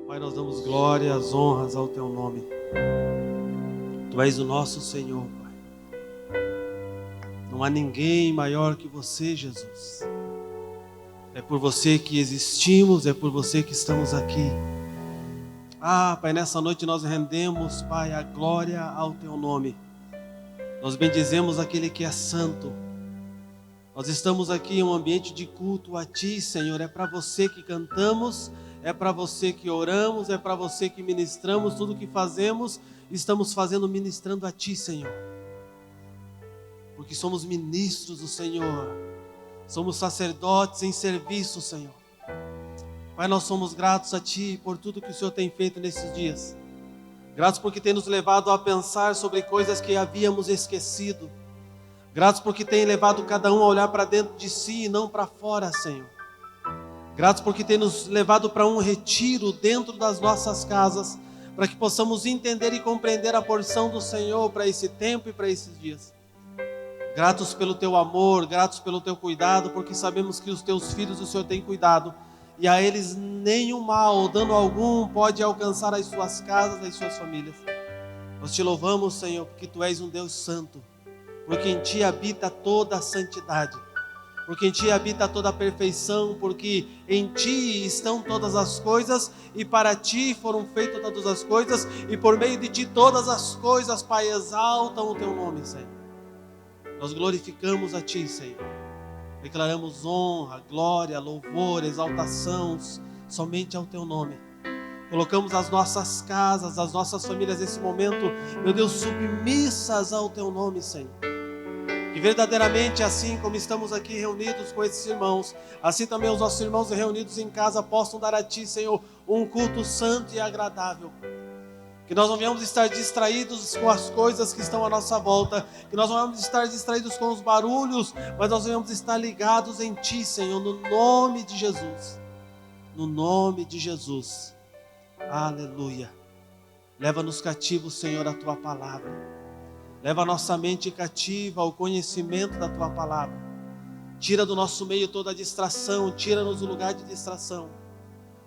Pai, nós damos glórias, honras ao Teu nome. Tu és o nosso Senhor, Pai. Não há ninguém maior que você, Jesus. É por você que existimos, é por você que estamos aqui. Pai, nessa noite nós rendemos, Pai, a glória ao Teu nome. Nós bendizemos aquele que é santo. Nós estamos aqui em um ambiente de culto a Ti, Senhor. É para você que cantamos, é para você que oramos, é para você que ministramos. Tudo que fazemos, estamos fazendo ministrando a Ti, Senhor. Porque somos ministros do Senhor. Somos sacerdotes em serviço, Senhor. Pai, nós somos gratos a Ti por tudo que o Senhor tem feito nesses dias. Gratos porque tem nos levado a pensar sobre coisas que havíamos esquecido. Gratos porque tem levado cada um a olhar para dentro de si e não para fora, Senhor. Gratos porque tem nos levado para um retiro dentro das nossas casas, para que possamos entender e compreender a porção do Senhor para esse tempo e para esses dias. Gratos pelo Teu amor, gratos pelo Teu cuidado, porque sabemos que os Teus filhos o Senhor tem cuidado, e a eles nenhum mal, dano algum, pode alcançar as suas casas, as suas famílias. Nós Te louvamos, Senhor, porque Tu és um Deus santo, porque em Ti habita toda a santidade, porque em Ti habita toda a perfeição, porque em Ti estão todas as coisas, e para Ti foram feitas todas as coisas, e por meio de Ti todas as coisas, Pai, exaltam o Teu nome, Senhor. Nós glorificamos a Ti, Senhor. Declaramos honra, glória, louvor, exaltação somente ao Teu nome. Colocamos as nossas casas, as nossas famílias nesse momento, meu Deus, submissas ao Teu nome, Senhor. Que verdadeiramente, assim como estamos aqui reunidos com esses irmãos, assim também os nossos irmãos reunidos em casa possam dar a Ti, Senhor, um culto santo e agradável. Que nós não venhamos estar distraídos com as coisas que estão à nossa volta, que nós não venhamos estar distraídos com os barulhos, mas nós venhamos estar ligados em Ti, Senhor, no nome de Jesus. No nome de Jesus. Aleluia. Leva-nos cativos, Senhor, a Tua palavra. Leva a nossa mente cativa ao conhecimento da Tua palavra. Tira do nosso meio toda a distração, tira-nos do lugar de distração.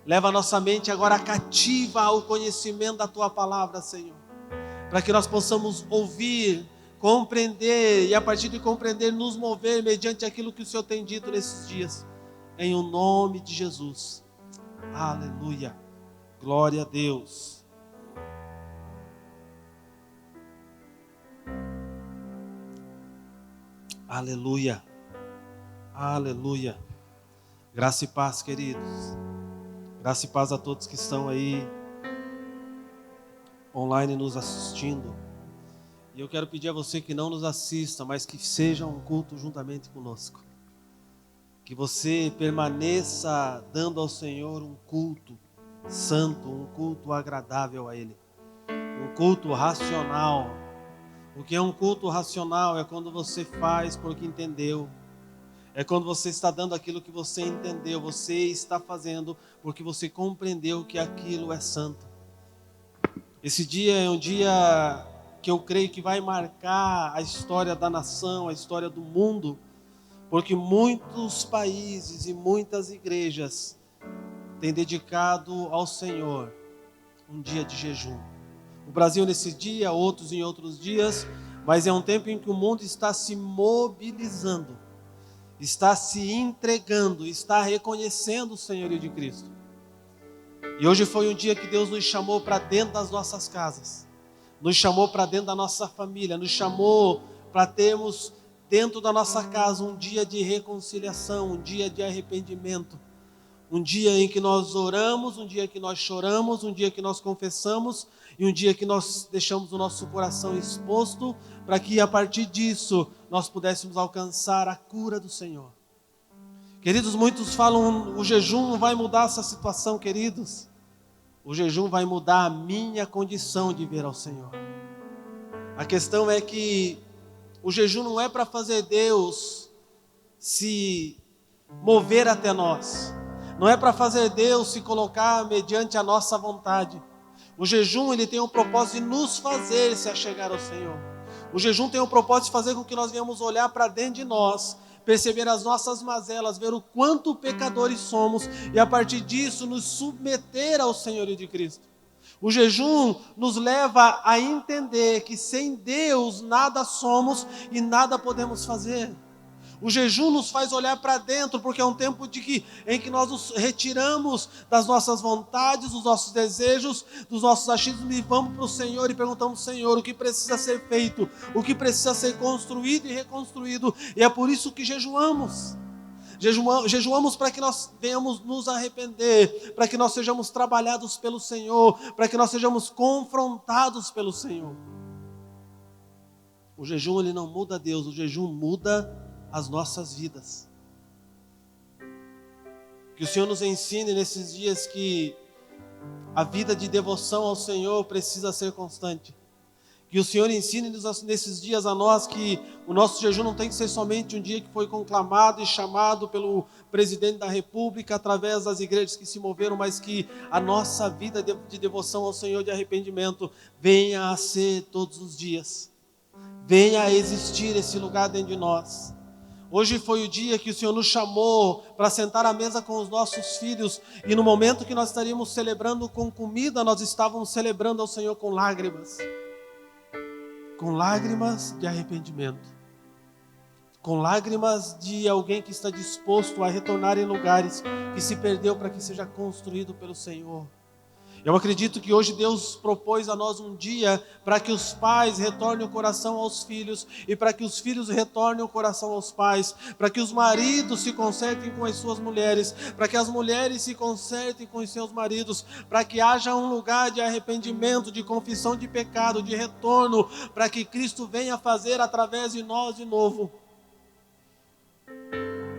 Leva a nossa mente agora cativa ao conhecimento da Tua palavra, Senhor. Para que nós possamos ouvir, compreender e a partir de compreender nos mover mediante aquilo que o Senhor tem dito nesses dias. Em o nome de Jesus. Aleluia. Glória a Deus. Aleluia. Aleluia. Graça e paz, queridos. Graça e paz a todos que estão aí online nos assistindo. E eu quero pedir a você que não nos assista, mas que seja um culto juntamente conosco. Que você permaneça dando ao Senhor um culto santo, um culto agradável a Ele. Um culto racional. O que é um culto racional? É quando você faz porque entendeu. É quando você está dando aquilo que você entendeu, você está fazendo porque você compreendeu que aquilo é santo. Esse dia é um dia que eu creio que vai marcar a história da nação, a história do mundo, porque muitos países e muitas igrejas têm dedicado ao Senhor um dia de jejum. O Brasil nesse dia, outros em outros dias, mas é um tempo em que o mundo está se mobilizando, está se entregando, está reconhecendo o senhorio de Cristo. E hoje foi um dia que Deus nos chamou para dentro das nossas casas, nos chamou para dentro da nossa família, nos chamou para termos dentro da nossa casa um dia de reconciliação, um dia de arrependimento, um dia em que nós oramos, um dia que nós choramos, um dia que nós confessamos e um dia que nós deixamos o nosso coração exposto para que a partir disso nós pudéssemos alcançar a cura do Senhor. Queridos, muitos falam, o jejum não vai mudar essa situação, queridos. O jejum vai mudar a minha condição de ver ao Senhor. A questão é que o jejum não é para fazer Deus se mover até nós. Não é para fazer Deus se colocar mediante a nossa vontade. O jejum, ele tem o propósito de nos fazer se achegar ao Senhor. O jejum tem o propósito de fazer com que nós venhamos olhar para dentro de nós, perceber as nossas mazelas, ver o quanto pecadores somos e a partir disso nos submeter ao senhorio de Cristo. O jejum nos leva a entender que sem Deus nada somos e nada podemos fazer. O jejum nos faz olhar para dentro, porque é um tempo em que nós nos retiramos das nossas vontades, dos nossos desejos, dos nossos achismos e vamos para o Senhor e perguntamos: Senhor, o que precisa ser feito, o que precisa ser construído e reconstruído, e é por isso que jejuamos. Jejuamos para que nós venhamos nos arrepender, para que nós sejamos trabalhados pelo Senhor, para que nós sejamos confrontados pelo Senhor. O jejum ele não muda Deus, o jejum muda as nossas vidas. Que o Senhor nos ensine nesses dias que a vida de devoção ao Senhor precisa ser constante. Que o Senhor ensine nesses dias a nós que o nosso jejum não tem que ser somente um dia que foi conclamado e chamado pelo presidente da República através das igrejas que se moveram, mas que a nossa vida de devoção ao Senhor, de arrependimento, venha a ser todos os dias. Venha a existir esse lugar dentro de nós. Hoje foi o dia que o Senhor nos chamou para sentar à mesa com os nossos filhos, e no momento que nós estaríamos celebrando com comida, nós estávamos celebrando ao Senhor com lágrimas de arrependimento, com lágrimas de alguém que está disposto a retornar em lugares que se perdeu para que seja construído pelo Senhor. Eu acredito que hoje Deus propôs a nós um dia para que os pais retornem o coração aos filhos e para que os filhos retornem o coração aos pais, para que os maridos se consertem com as suas mulheres, para que as mulheres se consertem com os seus maridos, para que haja um lugar de arrependimento, de confissão de pecado, de retorno, para que Cristo venha fazer através de nós de novo.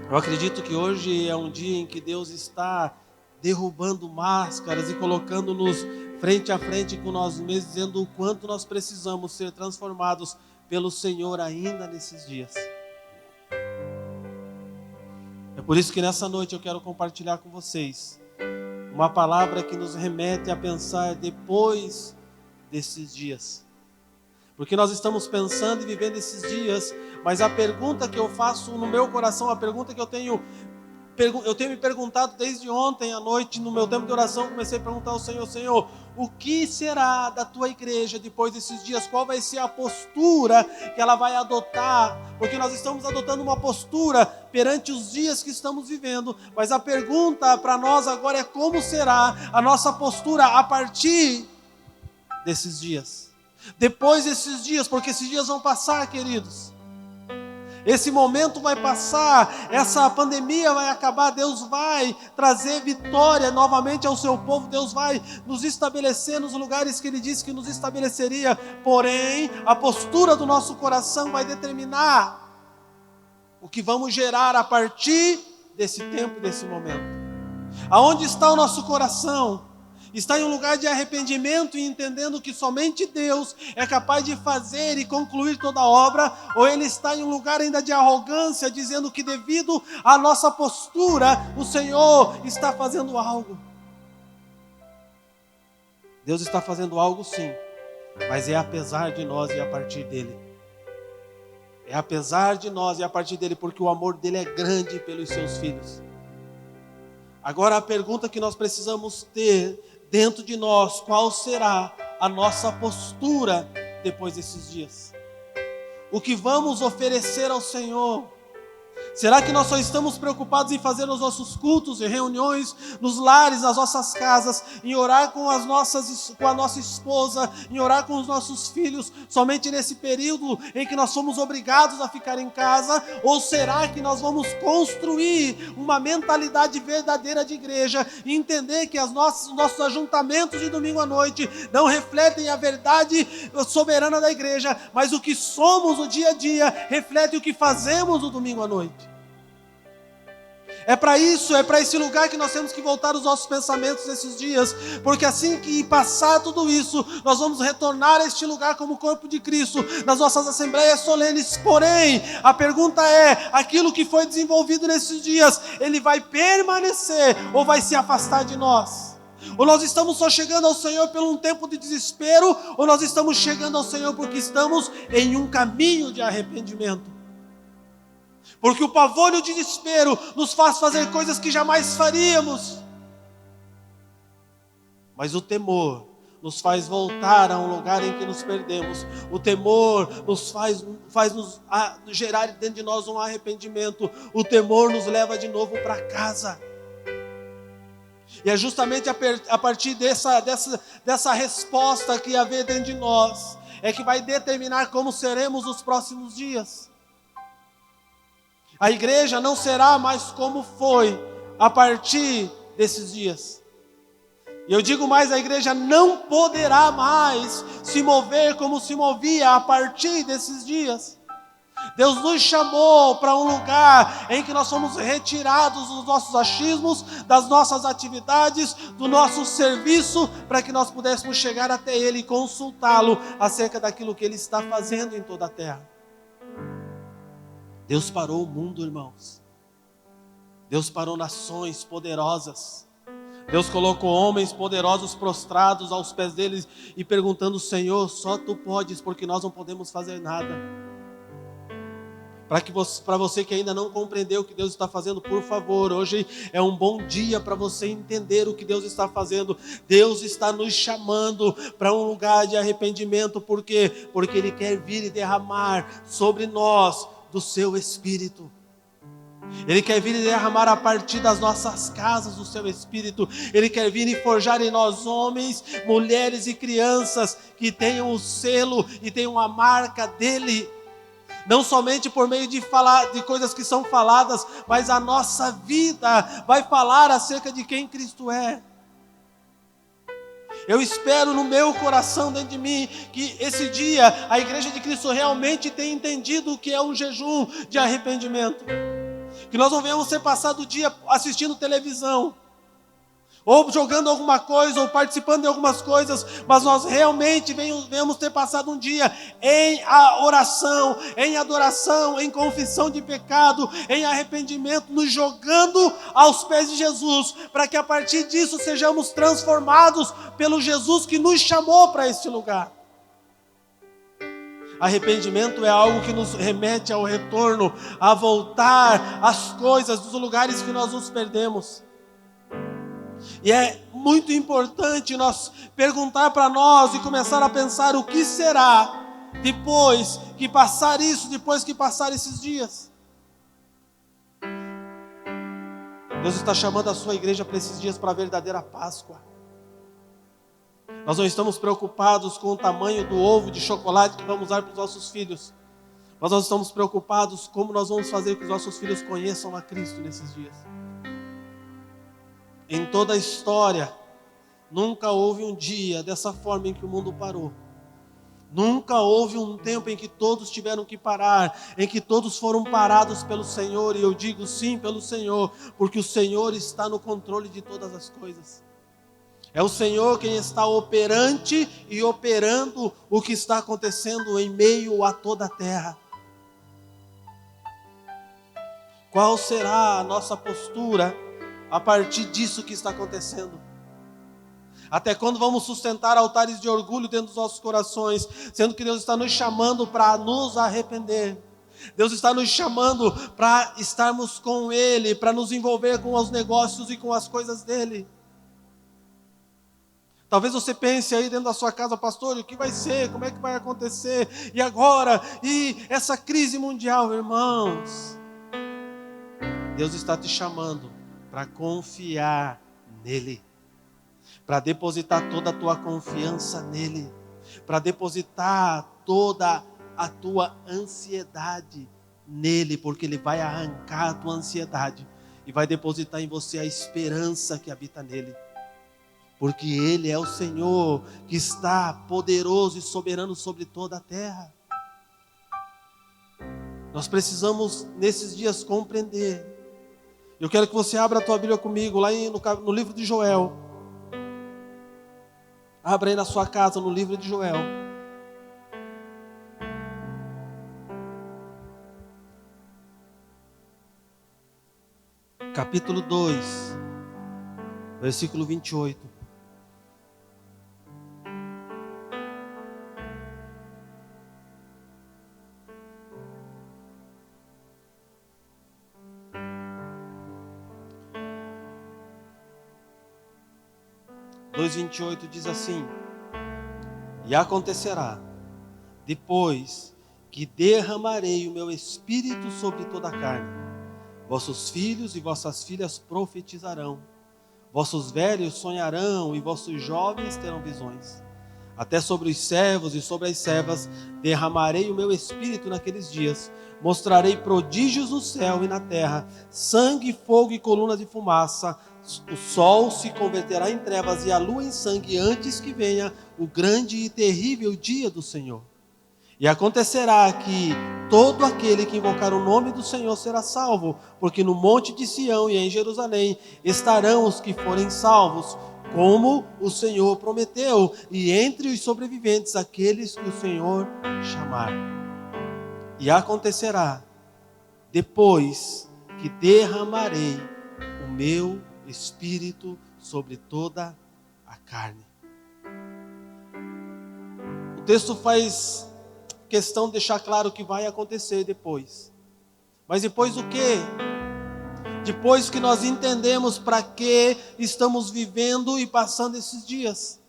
Eu acredito que hoje é um dia em que Deus está derrubando máscaras e colocando-nos frente a frente com nós mesmos, dizendo o quanto nós precisamos ser transformados pelo Senhor ainda nesses dias. É por isso que nessa noite eu quero compartilhar com vocês uma palavra que nos remete a pensar depois desses dias. Porque nós estamos pensando e vivendo esses dias, mas a pergunta que eu faço no meu coração, a pergunta que eu tenho me perguntado desde ontem à noite, no meu tempo de oração, comecei a perguntar ao Senhor: Senhor, o que será da tua igreja depois desses dias? Qual vai ser a postura que ela vai adotar? Porque nós estamos adotando uma postura perante os dias que estamos vivendo, mas a pergunta para nós agora é: como será a nossa postura a partir desses dias? Depois desses dias, porque esses dias vão passar, queridos. Esse momento vai passar, essa pandemia vai acabar, Deus vai trazer vitória novamente ao seu povo, Deus vai nos estabelecer nos lugares que Ele disse que nos estabeleceria, porém, a postura do nosso coração vai determinar o que vamos gerar a partir desse tempo e desse momento. Aonde está o nosso coração? Está em um lugar de arrependimento e entendendo que somente Deus é capaz de fazer e concluir toda a obra, ou ele está em um lugar ainda de arrogância, dizendo que devido à nossa postura, o Senhor está fazendo algo? Deus está fazendo algo sim, mas é apesar de nós e a partir dele. É apesar de nós e a partir dele, porque o amor dele é grande pelos seus filhos. Agora a pergunta que nós precisamos ter dentro de nós: qual será a nossa postura depois desses dias? O que vamos oferecer ao Senhor? Será que nós só estamos preocupados em fazer os nossos cultos e reuniões nos lares, nas nossas casas, em orar com a nossa esposa, em orar com os nossos filhos, somente nesse período em que nós somos obrigados a ficar em casa? Ou será que nós vamos construir uma mentalidade verdadeira de igreja e entender que os nossos ajuntamentos de domingo à noite não refletem a verdade soberana da igreja, mas o que somos no dia a dia reflete o que fazemos no domingo à noite? É para isso, é para esse lugar que nós temos que voltar os nossos pensamentos nesses dias, porque assim que passar tudo isso, nós vamos retornar a este lugar como corpo de Cristo, nas nossas assembleias solenes. Porém, a pergunta é: aquilo que foi desenvolvido nesses dias, ele vai permanecer ou vai se afastar de nós? Ou nós estamos só chegando ao Senhor por um tempo de desespero, ou nós estamos chegando ao Senhor porque estamos em um caminho de arrependimento? Porque o pavor e o desespero nos faz fazer coisas que jamais faríamos. Mas o temor nos faz voltar a um lugar em que nos perdemos. O temor nos faz gerar dentro de nós um arrependimento. O temor nos leva de novo para casa. E é justamente a partir dessa resposta que haver dentro de nós, é que vai determinar como seremos nos próximos dias. A igreja não será mais como foi a partir desses dias. E eu digo mais, a igreja não poderá mais se mover como se movia a partir desses dias. Deus nos chamou para um lugar em que nós somos retirados dos nossos achismos, das nossas atividades, do nosso serviço, para que nós pudéssemos chegar até Ele e consultá-lo acerca daquilo que Ele está fazendo em toda a terra. Deus parou o mundo, irmãos. Deus parou nações poderosas. Deus colocou homens poderosos prostrados aos pés deles e perguntando: Senhor, só Tu podes, porque nós não podemos fazer nada. Para você que ainda não compreendeu o que Deus está fazendo, por favor, hoje é um bom dia para você entender o que Deus está fazendo. Deus está nos chamando para um lugar de arrependimento. Por quê? Porque Ele quer vir e derramar sobre nós do seu Espírito. Ele quer vir e derramar a partir das nossas casas o seu Espírito. Ele quer vir e forjar em nós homens, mulheres e crianças que tenham o selo e tenham a marca dele. Não somente por meio de falar de coisas que são faladas, mas a nossa vida vai falar acerca de quem Cristo é. Eu espero no meu coração, dentro de mim, que esse dia a Igreja de Cristo realmente tenha entendido o que é um jejum de arrependimento. Que nós não venhamos ser passado o dia assistindo televisão, ou jogando alguma coisa, ou participando de algumas coisas, mas nós realmente venhamos ter passado um dia em oração, em adoração, em confissão de pecado, em arrependimento, nos jogando aos pés de Jesus, para que a partir disso sejamos transformados pelo Jesus que nos chamou para este lugar. Arrependimento é algo que nos remete ao retorno, a voltar às coisas, dos lugares que nós nos perdemos. E é muito importante nós perguntar para nós e começar a pensar o que será depois que passar isso, depois que passar esses dias. Deus está chamando a sua igreja para esses dias, para a verdadeira Páscoa. Nós não estamos preocupados com o tamanho do ovo de chocolate que vamos dar para os nossos filhos. Mas nós estamos preocupados como nós vamos fazer que os nossos filhos conheçam a Cristo nesses dias. Em toda a história, nunca houve um dia dessa forma em que o mundo parou. Nunca houve um tempo em que todos tiveram que parar, em que todos foram parados pelo Senhor. E eu digo sim pelo Senhor, porque o Senhor está no controle de todas as coisas. É o Senhor quem está operante e operando o que está acontecendo em meio a toda a terra. Qual será a nossa postura a partir disso que está acontecendo? Até quando vamos sustentar altares de orgulho dentro dos nossos corações, sendo que Deus está nos chamando para nos arrepender? Deus está nos chamando para estarmos com Ele, para nos envolver com os negócios e com as coisas dEle. Talvez você pense aí dentro da sua casa: pastor, o que vai ser? Como é que vai acontecer? E agora? E essa crise mundial, irmãos? Deus está te chamando para confiar nele, para depositar toda a tua confiança nele, para depositar toda a tua ansiedade nele, porque ele vai arrancar a tua ansiedade e vai depositar em você a esperança que habita nele. Porque Ele é o Senhor que está poderoso e soberano sobre toda a terra. Nós precisamos nesses dias compreender. Eu quero que você abra a tua Bíblia comigo lá no livro de Joel. Abra aí na sua casa no livro de Joel. Capítulo 2, versículo 28. 2:28 diz assim: e acontecerá, depois que derramarei o meu espírito sobre toda a carne, vossos filhos e vossas filhas profetizarão, vossos velhos sonharão e vossos jovens terão visões. Até sobre os servos e sobre as servas derramarei o meu espírito naqueles dias. Mostrarei prodígios no céu e na terra, sangue, fogo e colunas de fumaça. O sol se converterá em trevas e a lua em sangue antes que venha o grande e terrível dia do Senhor. E acontecerá que todo aquele que invocar o nome do Senhor será salvo, porque no monte de Sião e em Jerusalém estarão os que forem salvos, como o Senhor prometeu, e entre os sobreviventes aqueles que o Senhor chamar. E acontecerá, depois que derramarei o meu espírito sobre toda a carne. O texto faz questão de deixar claro o que vai acontecer depois. Mas depois o quê? Depois que nós entendemos para que estamos vivendo e passando esses dias.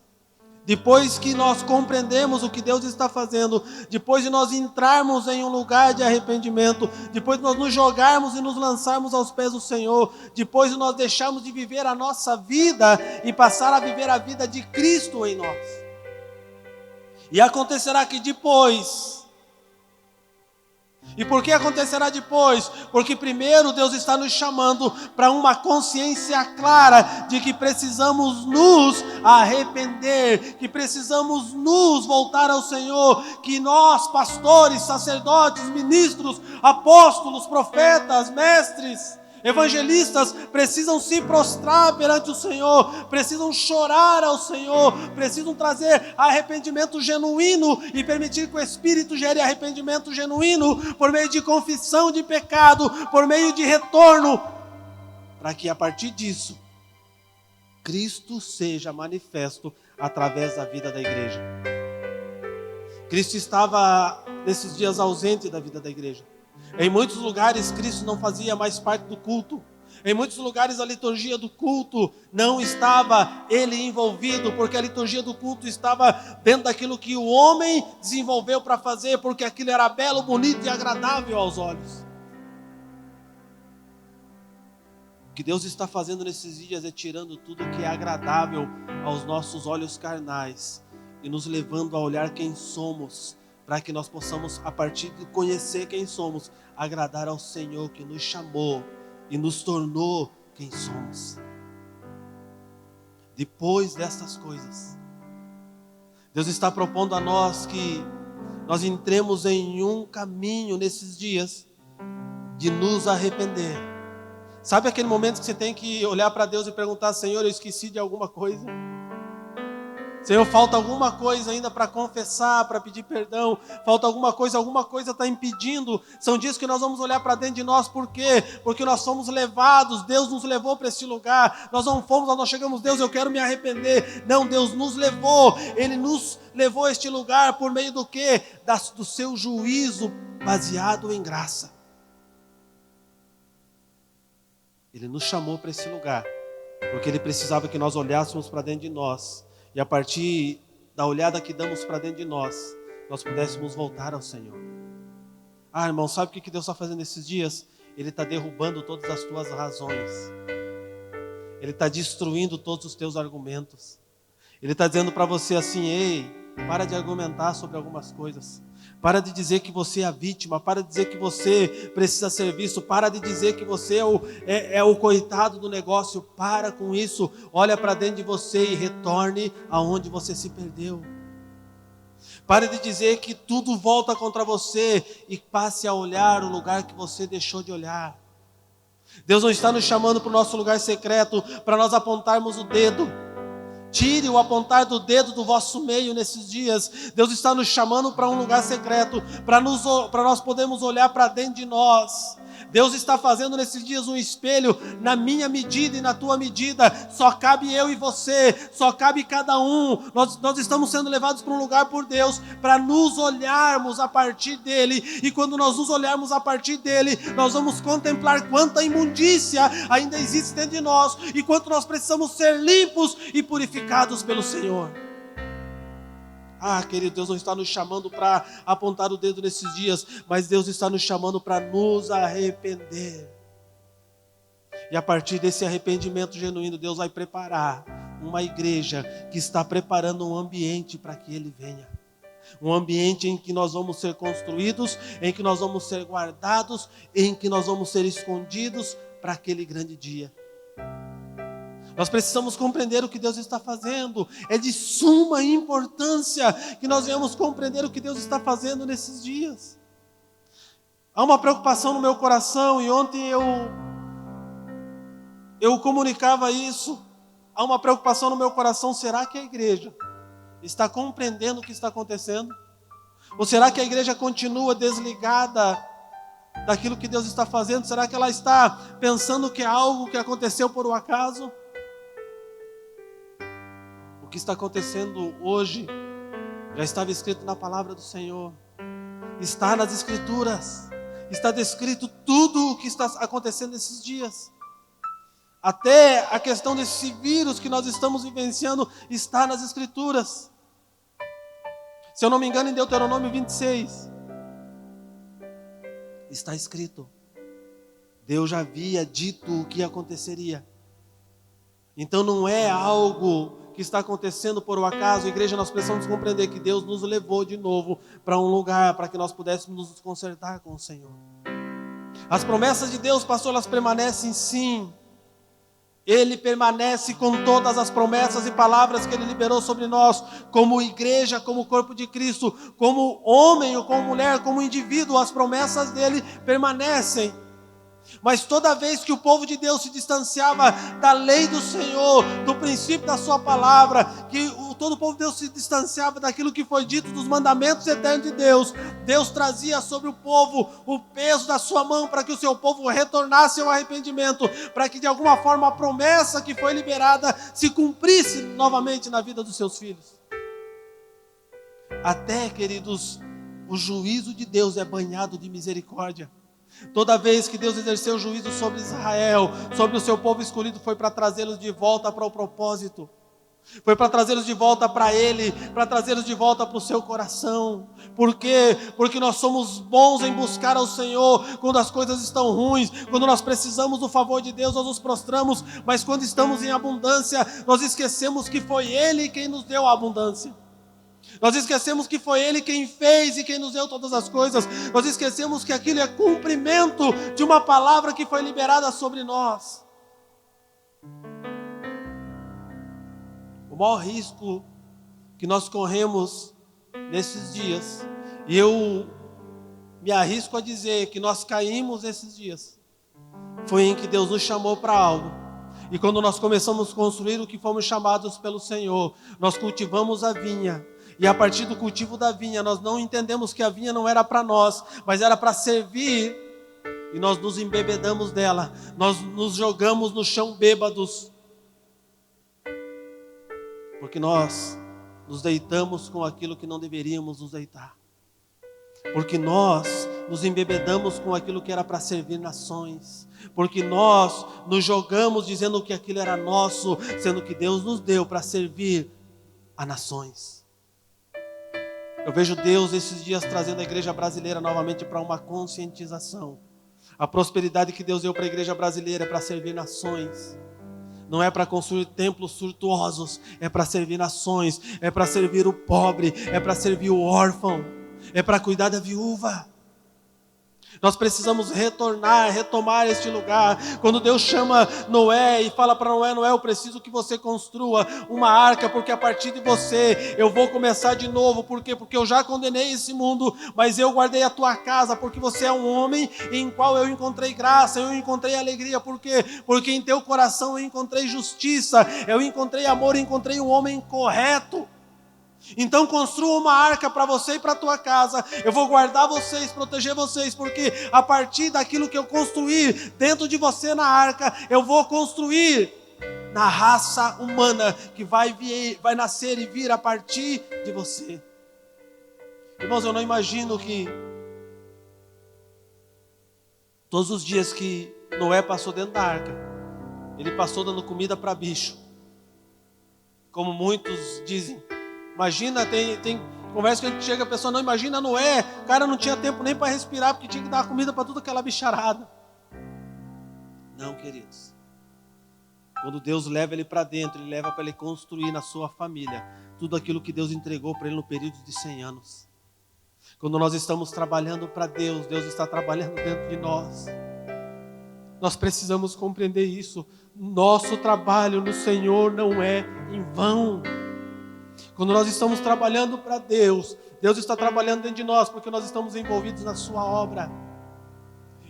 Depois que nós compreendemos o que Deus está fazendo, depois de nós entrarmos em um lugar de arrependimento, depois de nós nos jogarmos e nos lançarmos aos pés do Senhor, depois de nós deixarmos de viver a nossa vida e passar a viver a vida de Cristo em nós. E acontecerá que depois... E por que acontecerá depois? Porque primeiro Deus está nos chamando para uma consciência clara de que precisamos nos arrepender, que precisamos nos voltar ao Senhor, que nós, pastores, sacerdotes, ministros, apóstolos, profetas, mestres, evangelistas, precisam se prostrar perante o Senhor, precisam chorar ao Senhor, precisam trazer arrependimento genuíno e permitir que o Espírito gere arrependimento genuíno por meio de confissão de pecado, por meio de retorno, para que a partir disso, Cristo seja manifesto através da vida da igreja. Cristo estava nesses dias ausente da vida da igreja. Em muitos lugares Cristo não fazia mais parte do culto. Em muitos lugares a liturgia do culto não estava ele envolvido, porque a liturgia do culto estava dentro daquilo que o homem desenvolveu para fazer, porque aquilo era belo, bonito e agradável aos olhos. O que Deus está fazendo nesses dias é tirando tudo que é agradável aos nossos olhos carnais e nos levando a olhar quem somos, para que nós possamos, a partir de conhecer quem somos, agradar ao Senhor que nos chamou e nos tornou quem somos. Depois destas coisas, Deus está propondo a nós que nós entremos em um caminho nesses dias de nos arrepender. Sabe aquele momento que você tem que olhar para Deus e perguntar: Senhor, eu esqueci de alguma coisa? Senhor, falta alguma coisa ainda para confessar, para pedir perdão, falta alguma coisa está impedindo. São dias que nós vamos olhar para dentro de nós, por quê? Porque nós somos levados, Deus nos levou para esse lugar, nós não fomos, nós chegamos, Deus, eu quero me arrepender. Não, Deus nos levou, Ele nos levou a este lugar por meio do quê? Do seu juízo baseado em graça. Ele nos chamou para esse lugar, porque Ele precisava que nós olhássemos para dentro de nós, e a partir da olhada que damos para dentro de nós, nós pudéssemos voltar ao Senhor. Ah, irmão, sabe o que Deus está fazendo nesses dias? Ele está derrubando todas as tuas razões. Ele está destruindo todos os teus argumentos. Ele está dizendo para você assim: ei, para de argumentar sobre algumas coisas. Para de dizer que você é a vítima. Para de dizer que você precisa ser visto. Para de dizer que você é o coitado do negócio. Para com isso. Olha para dentro de você e retorne aonde você se perdeu. Pare de dizer que tudo volta contra você e passe a olhar o lugar que você deixou de olhar. Deus não está nos chamando para o nosso lugar secreto para nós apontarmos o dedo. Tire o apontar do dedo do vosso meio nesses dias. Deus está nos chamando para um lugar secreto, para nós podermos olhar para dentro de nós. Deus está fazendo nesses dias um espelho na minha medida e na tua medida. Só cabe eu e você, só cabe cada um. Nós estamos sendo levados para um lugar por Deus, para nos olharmos a partir dele. E quando nós nos olharmos a partir dele, nós vamos contemplar quanta imundícia ainda existe dentro de nós, e quanto nós precisamos ser limpos e purificados pelo Senhor. Querido, Deus não está nos chamando para apontar o dedo nesses dias, mas Deus está nos chamando para nos arrepender. E a partir desse arrependimento genuíno, Deus vai preparar uma igreja que está preparando um ambiente para que Ele venha. Um ambiente em que nós vamos ser construídos, em que nós vamos ser guardados, em que nós vamos ser escondidos para aquele grande dia. Nós precisamos compreender o que Deus está fazendo. É de suma importância que nós venhamos compreender o que Deus está fazendo nesses dias. Há uma preocupação no meu coração, e ontem eu comunicava isso. Há uma preocupação no meu coração: será que a igreja está compreendendo o que está acontecendo? Ou será que a igreja continua desligada daquilo que Deus está fazendo? Será que ela está pensando que é algo que aconteceu por um acaso? O que está acontecendo hoje já estava escrito na palavra do Senhor, está nas Escrituras, está descrito tudo o que está acontecendo nesses dias. Até a questão desse vírus que nós estamos vivenciando está nas Escrituras. Se eu não me engano, em Deuteronômio 26, está escrito. Deus já havia dito o que aconteceria. Então não é algo que está acontecendo por um acaso. Igreja, nós precisamos compreender que Deus nos levou de novo para um lugar para que nós pudéssemos nos consertar com o Senhor. As promessas de Deus, pastor, elas permanecem sim. Ele permanece com todas as promessas e palavras que Ele liberou sobre nós, como igreja, como corpo de Cristo, como homem ou como mulher, como indivíduo. As promessas dEle permanecem. Mas toda vez que o povo de Deus se distanciava da lei do Senhor, do princípio da sua palavra, que todo o povo de Deus se distanciava daquilo que foi dito, dos mandamentos eternos de Deus, Deus trazia sobre o povo o peso da sua mão para que o seu povo retornasse ao arrependimento, para que de alguma forma a promessa que foi liberada se cumprisse novamente na vida dos seus filhos. Até, queridos, o juízo de Deus é banhado de misericórdia. Toda vez que Deus exerceu juízo sobre Israel, sobre o seu povo escolhido, foi para trazê-los de volta para o propósito. Foi para trazê-los de volta para Ele, para trazê-los de volta para o seu coração. Por quê? Porque nós somos bons em buscar ao Senhor quando as coisas estão ruins, quando nós precisamos do favor de Deus, nós nos prostramos, mas quando estamos em abundância, nós esquecemos que foi Ele quem nos deu a abundância. Nós esquecemos que foi Ele quem fez e quem nos deu todas as coisas. Nós esquecemos que aquilo é cumprimento de uma palavra que foi liberada sobre nós. O maior risco que nós corremos nesses dias, e eu me arrisco a dizer que nós caímos nesses dias, foi em que Deus nos chamou para algo. E quando nós começamos a construir o que fomos chamados pelo Senhor, nós cultivamos a vinha. E a partir do cultivo da vinha, nós não entendemos que a vinha não era para nós, mas era para servir. E nós nos embebedamos dela, nós nos jogamos no chão bêbados. Porque nós nos deitamos com aquilo que não deveríamos nos deitar. Porque nós nos embebedamos com aquilo que era para servir nações. Porque nós nos jogamos dizendo que aquilo era nosso, sendo que Deus nos deu para servir a nações. Eu vejo Deus esses dias trazendo a igreja brasileira novamente para uma conscientização. A prosperidade que Deus deu para a igreja brasileira é para servir nações. Não é para construir templos suntuosos, é para servir nações, é para servir o pobre, é para servir o órfão, é para cuidar da viúva. Nós precisamos retomar este lugar. Quando Deus chama Noé e fala para Noé: Noé, eu preciso que você construa uma arca, porque a partir de você eu vou começar de novo. Por quê? Porque eu já condenei esse mundo, mas eu guardei a tua casa, porque você é um homem em qual eu encontrei graça, eu encontrei alegria. Por quê? Porque em teu coração eu encontrei justiça, eu encontrei amor, eu encontrei um homem correto. Então construa uma arca para você e para a tua casa. Eu vou guardar vocês, proteger vocês, porque a partir daquilo que eu construir dentro de você na arca, eu vou construir na raça humana que vai nascer e vir a partir de você. Irmãos, eu não imagino que todos os dias que Noé passou dentro da arca, ele passou dando comida para bicho. Como muitos dizem. Imagina, tem conversa que a gente chega, a pessoa não imagina Noé, o cara não tinha tempo nem para respirar, porque tinha que dar comida para toda aquela bicharada. Não, queridos. Quando Deus leva ele para dentro, Ele leva para ele construir na sua família tudo aquilo que Deus entregou para ele no período de 100 anos. Quando nós estamos trabalhando para Deus, Deus está trabalhando dentro de nós. Nós precisamos compreender isso. Nosso trabalho no Senhor não é em vão. Quando nós estamos trabalhando para Deus, Deus está trabalhando dentro de nós, porque nós estamos envolvidos na sua obra.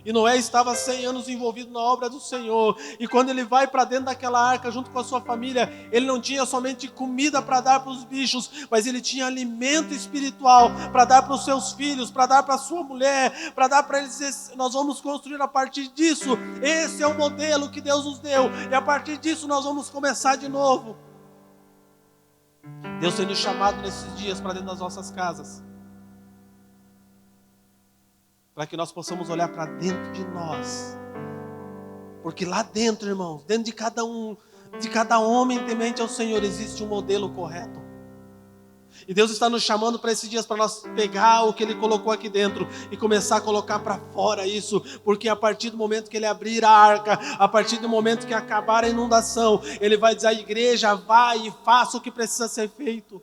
E Noé estava 100 anos envolvido na obra do Senhor. E quando ele vai para dentro daquela arca junto com a sua família, ele não tinha somente comida para dar para os bichos, mas ele tinha alimento espiritual para dar para os seus filhos, para dar para a sua mulher, para dar para eles. Nós vamos construir a partir disso. Esse é o modelo que Deus nos deu. E a partir disso nós vamos começar de novo. Deus tem nos chamado nesses dias para dentro das nossas casas, para que nós possamos olhar para dentro de nós. Porque lá dentro, irmãos, dentro de cada homem temente ao Senhor, existe um modelo correto. E Deus está nos chamando para esses dias, para nós pegar o que Ele colocou aqui dentro e começar a colocar para fora isso. Porque a partir do momento que Ele abrir a arca, a partir do momento que acabar a inundação, Ele vai dizer à igreja: vai e faça o que precisa ser feito.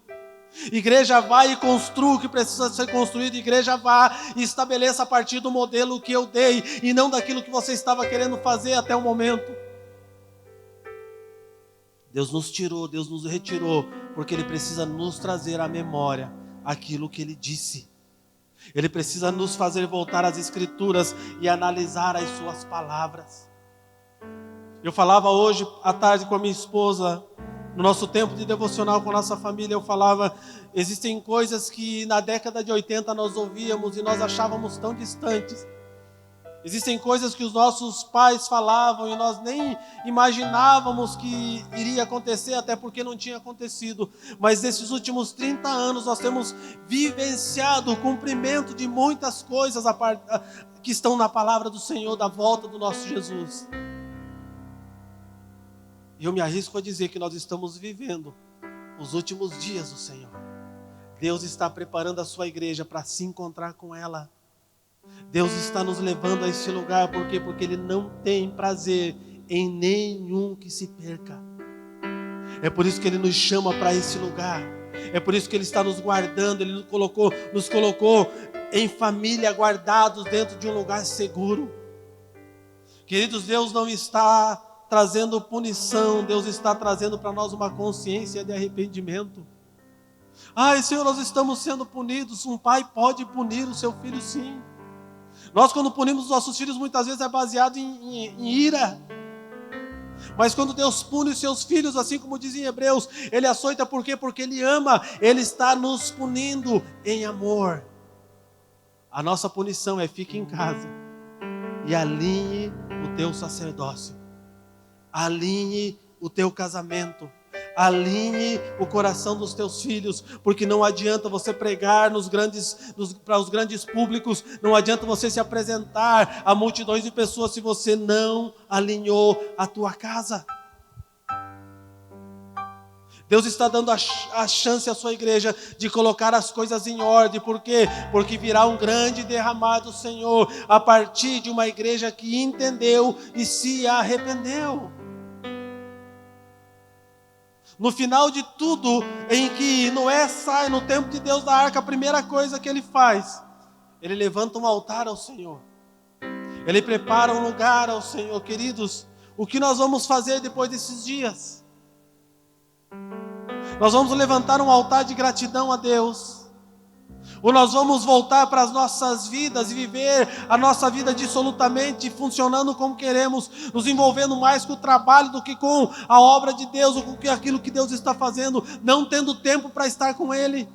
Igreja, vai e construa o que precisa ser construído. Igreja, vá e estabeleça a partir do modelo que eu dei, e não daquilo que você estava querendo fazer até o momento. Deus nos tirou, Deus nos retirou, porque Ele precisa nos trazer à memória aquilo que Ele disse. Ele precisa nos fazer voltar às Escrituras e analisar as suas palavras. Eu falava hoje à tarde com a minha esposa, no nosso tempo de devocional com a nossa família, eu falava, existem coisas que na década de 80 nós ouvíamos e nós achávamos tão distantes. Existem coisas que os nossos pais falavam e nós nem imaginávamos que iria acontecer, até porque não tinha acontecido. Mas nesses últimos 30 anos nós temos vivenciado o cumprimento de muitas coisas que estão na palavra do Senhor, da volta do nosso Jesus. E eu me arrisco a dizer que nós estamos vivendo os últimos dias do Senhor. Deus está preparando a sua igreja para se encontrar com ela. Deus está nos levando a esse lugar, por quê? Porque Ele não tem prazer em nenhum que se perca. É por isso que Ele nos chama para esse lugar. É por isso que Ele está nos guardando. Ele nos colocou em família, guardados dentro de um lugar seguro. Queridos, Deus não está trazendo punição, Deus está trazendo para nós uma consciência de arrependimento. Ai, Senhor, nós estamos sendo punidos. Um pai pode punir o seu filho, sim. Nós, quando punimos os nossos filhos, muitas vezes é baseado em ira. Mas quando Deus pune os seus filhos, assim como diz em Hebreus, Ele açoita por quê? Porque Ele ama. Ele está nos punindo em amor. A nossa punição é: fique em casa e alinhe o teu sacerdócio. Alinhe o teu casamento. Alinhe o coração dos teus filhos, porque não adianta você pregar para os grandes públicos, não adianta você se apresentar a multidões de pessoas se você não alinhou a tua casa. Deus está dando a chance à sua igreja de colocar as coisas em ordem. Por quê? Porque virá um grande derramar do Senhor a partir de uma igreja que entendeu e se arrependeu. No final de tudo, em que Noé sai no tempo de Deus da arca, a primeira coisa que ele faz, ele levanta um altar ao Senhor. Ele prepara um lugar ao Senhor. Queridos, o que nós vamos fazer depois desses dias? Nós vamos levantar um altar de gratidão a Deus. Ou nós vamos voltar para as nossas vidas e viver a nossa vida dissolutamente, funcionando como queremos, nos envolvendo mais com o trabalho do que com a obra de Deus, ou com aquilo que Deus está fazendo, não tendo tempo para estar com Ele?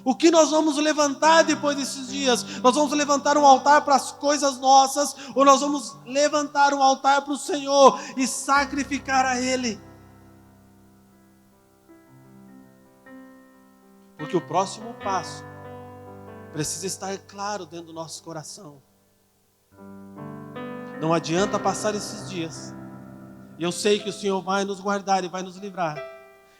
O que nós vamos levantar depois desses dias? Nós vamos levantar um altar para as coisas nossas, ou nós vamos levantar um altar para o Senhor e sacrificar a Ele? Porque o próximo passo precisa estar claro dentro do nosso coração. Não adianta passar esses dias. E eu sei que o Senhor vai nos guardar e vai nos livrar.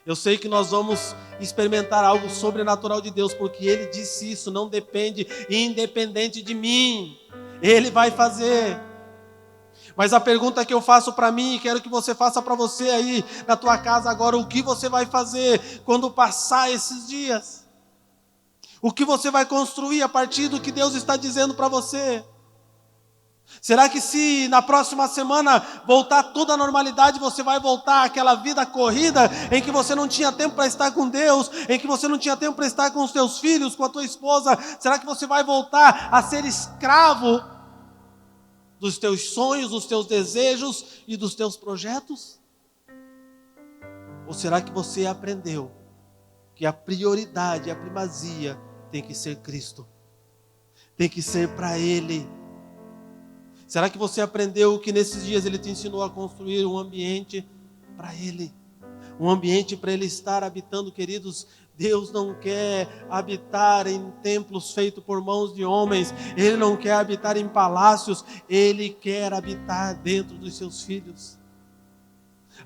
Eu sei que nós vamos experimentar algo sobrenatural de Deus, porque Ele disse isso, não depende, independente de mim. Ele vai fazer. Mas a pergunta que eu faço para mim, e quero que você faça para você aí na tua casa agora: o que você vai fazer quando passar esses dias? O que você vai construir a partir do que Deus está dizendo para você? Será que se na próxima semana voltar tudo à normalidade, você vai voltar àquela vida corrida, em que você não tinha tempo para estar com Deus, em que você não tinha tempo para estar com os teus filhos, com a tua esposa? Será que você vai voltar a ser escravo dos teus sonhos, dos teus desejos e dos teus projetos? Ou será que você aprendeu que a prioridade, a primazia tem que ser Cristo? Tem que ser para Ele. Será que você aprendeu que nesses dias Ele te ensinou a construir um ambiente para Ele? Um ambiente para Ele estar habitando, queridos. Deus não quer habitar em templos feitos por mãos de homens. Ele não quer habitar em palácios. Ele quer habitar dentro dos seus filhos.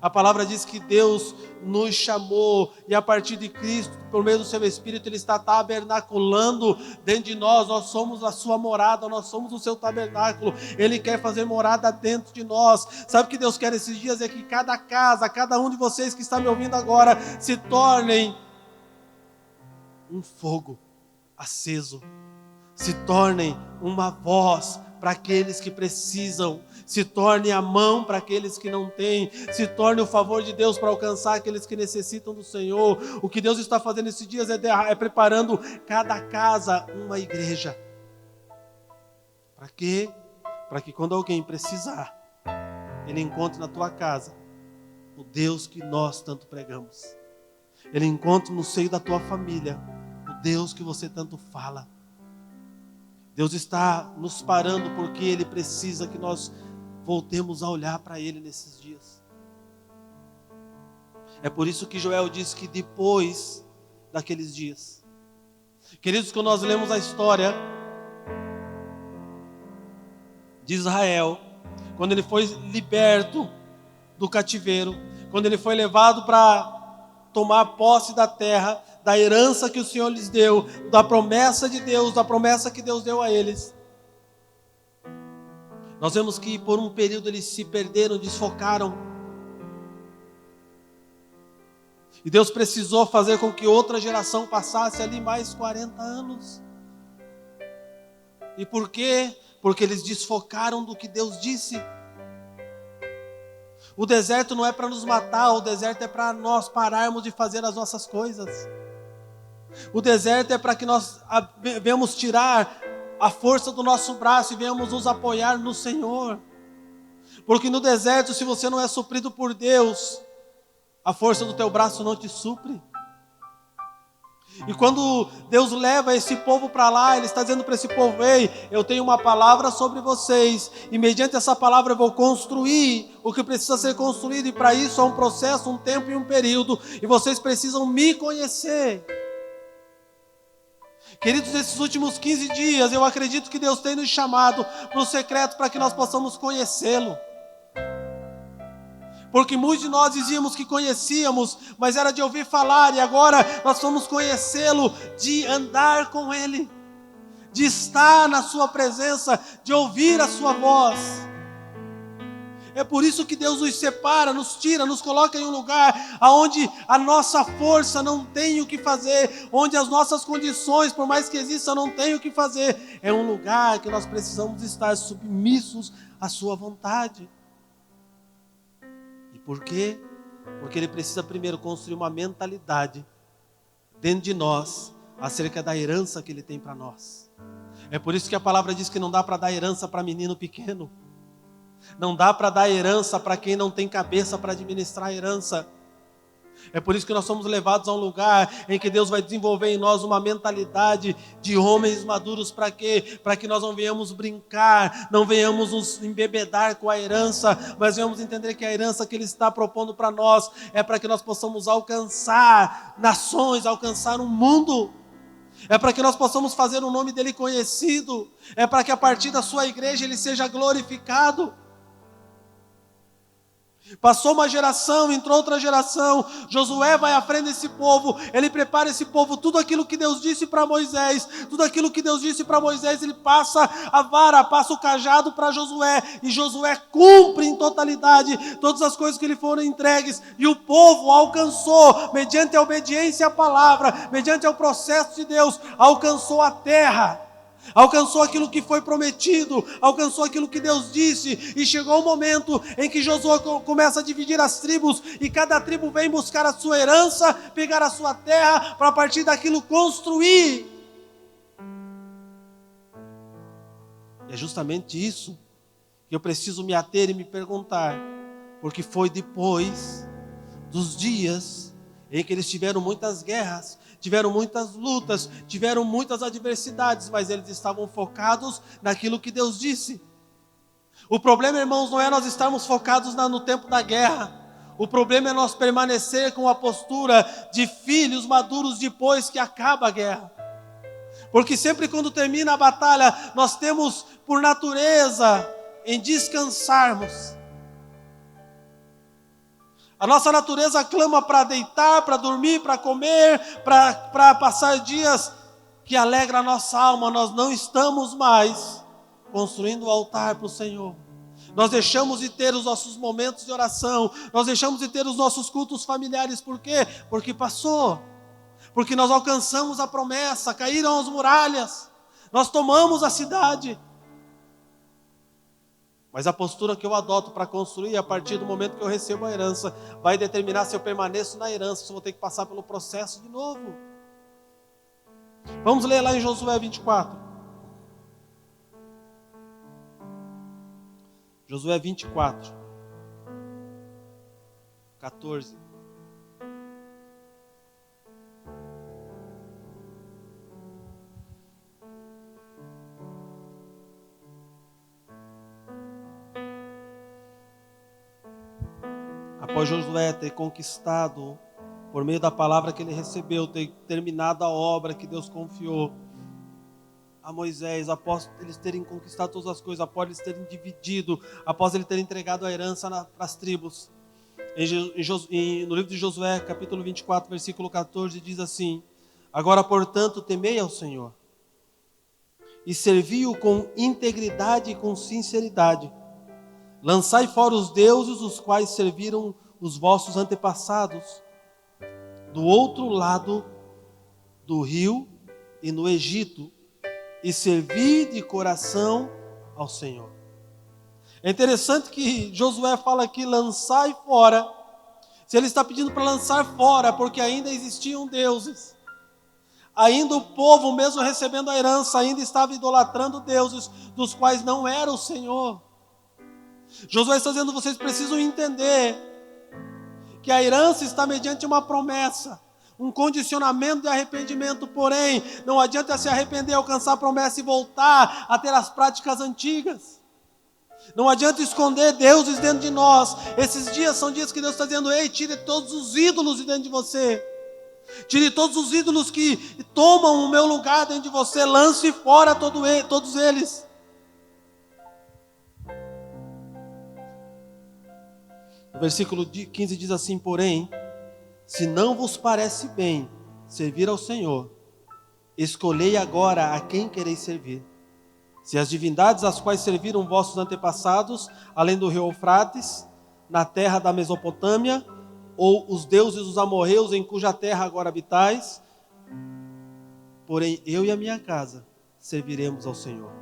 A palavra diz que Deus nos chamou, e a partir de Cristo, por meio do seu Espírito, Ele está tabernaculando dentro de nós. Nós somos a sua morada, nós somos o seu tabernáculo. Ele quer fazer morada dentro de nós. Sabe o que Deus quer esses dias? É que cada casa, cada um de vocês que está me ouvindo agora, se tornem um fogo aceso, se tornem uma voz para aqueles que precisam, se torne a mão para aqueles que não têm, se torne o favor de Deus para alcançar aqueles que necessitam do Senhor. O que Deus está fazendo esses dias é preparando cada casa uma igreja. Para quê? Para que quando alguém precisar, ele encontre na tua casa o Deus que nós tanto pregamos. Ele encontre no seio da tua família o Deus que você tanto fala. Deus está nos parando porque Ele precisa que nós voltemos a olhar para Ele nesses dias. É por isso que Joel diz que depois daqueles dias, queridos, quando nós lemos a história de Israel, quando ele foi liberto do cativeiro, quando ele foi levado para tomar posse da terra, da herança que o Senhor lhes deu, da promessa de Deus, da promessa que Deus deu a eles. Nós vemos que por um período eles se perderam, desfocaram. E Deus precisou fazer com que outra geração passasse ali mais 40 anos. E por quê? Porque eles desfocaram do que Deus disse. O deserto não é para nos matar, o deserto é para nós pararmos de fazer as nossas coisas. O deserto é para que nós venhamos tirar a força do nosso braço e venhamos nos apoiar no Senhor. Porque no deserto, se você não é suprido por Deus, a força do teu braço não te supre. E quando Deus leva esse povo para lá, Ele está dizendo para esse povo: ei, eu tenho uma palavra sobre vocês, e mediante essa palavra eu vou construir o que precisa ser construído, e para isso há um processo, um tempo e um período, e vocês precisam me conhecer. Queridos, nesses últimos 15 dias, eu acredito que Deus tem nos chamado para o secreto, para que nós possamos conhecê-lo. Porque muitos de nós dizíamos que conhecíamos, mas era de ouvir falar, e agora nós vamos conhecê-lo, de andar com Ele, de estar na sua presença, de ouvir a sua voz. É por isso que Deus nos separa, nos tira, nos coloca em um lugar onde a nossa força não tem o que fazer, onde as nossas condições, por mais que existam, não tem o que fazer. É um lugar que nós precisamos estar submissos à sua vontade. E por quê? Porque Ele precisa primeiro construir uma mentalidade dentro de nós, acerca da herança que Ele tem para nós. É por isso que a palavra diz que não dá para dar herança para menino pequeno. Não dá para dar herança para quem não tem cabeça para administrar a herança. É por isso que nós somos levados a um lugar em que Deus vai desenvolver em nós uma mentalidade de homens maduros. Para quê? Para que nós não venhamos brincar, não venhamos nos embebedar com a herança, mas venhamos entender que a herança que Ele está propondo para nós é para que nós possamos alcançar nações, alcançar um mundo. É para que nós possamos fazer o nome dEle conhecido. É para que a partir da sua igreja Ele seja glorificado. Passou uma geração, entrou outra geração. Josué vai à frente desse povo. Ele prepara esse povo. Tudo aquilo que Deus disse para Moisés. Tudo aquilo que Deus disse para Moisés. Ele passa a vara, passa o cajado para Josué. E Josué cumpre em totalidade todas as coisas que lhe foram entregues. E o povo alcançou, mediante a obediência à palavra, mediante ao processo de Deus, alcançou a terra. Alcançou aquilo que foi prometido, alcançou aquilo que Deus disse, e chegou o momento em que Josué começa a dividir as tribos, e cada tribo vem buscar a sua herança, pegar a sua terra, para a partir daquilo construir. E é justamente isso que eu preciso me ater e me perguntar, porque foi depois dos dias em que eles tiveram muitas guerras, tiveram muitas lutas, tiveram muitas adversidades, mas eles estavam focados naquilo que Deus disse. O problema, irmãos, não é nós estarmos focados no tempo da guerra. O problema é nós permanecer com a postura de filhos maduros depois que acaba a guerra. Porque sempre quando termina a batalha, nós temos por natureza em descansarmos. A nossa natureza clama para deitar, para dormir, para comer, para passar dias que alegra a nossa alma. Nós não estamos mais construindo o altar para o Senhor. Nós deixamos de ter os nossos momentos de oração. Nós deixamos de ter os nossos cultos familiares. Por quê? Porque passou. Porque nós alcançamos a promessa, caíram as muralhas. Nós tomamos a cidade. Mas a postura que eu adoto para construir, a partir do momento que eu recebo a herança, vai determinar se eu permaneço na herança, se eu vou ter que passar pelo processo de novo. Vamos ler lá em Josué 24. Josué 24, 14. Após Josué ter conquistado, por meio da palavra que ele recebeu, ter terminado a obra que Deus confiou a Moisés, após eles terem conquistado todas as coisas, após eles terem dividido, após ele ter entregado a herança para as tribos, no livro de Josué, capítulo 24, versículo 14, diz assim: agora, portanto, temei ao Senhor e servi-o com integridade e com sinceridade. Lançai fora os deuses os quais serviram os vossos antepassados do outro lado do rio e no Egito, e servi de coração ao Senhor. É interessante que Josué fala aqui, lançai fora. Se ele está pedindo para lançar fora, porque ainda existiam deuses. Ainda o povo, mesmo recebendo a herança, ainda estava idolatrando deuses, dos quais não era o Senhor. Josué está dizendo, vocês precisam entender que a herança está mediante uma promessa, um condicionamento de arrependimento. Porém, não adianta se arrepender, alcançar a promessa e voltar a ter as práticas antigas. Não adianta esconder deuses dentro de nós. Esses dias são dias que Deus está dizendo, ei, tire todos os ídolos de dentro de você. Tire todos os ídolos que tomam o meu lugar dentro de você. Lance fora todos eles. O versículo 15 diz assim, porém, se não vos parece bem servir ao Senhor, escolhei agora a quem quereis servir. Se as divindades às quais serviram vossos antepassados, além do rio Eufrates, na terra da Mesopotâmia, ou os deuses dos amorreus em cuja terra agora habitais, porém eu e a minha casa serviremos ao Senhor.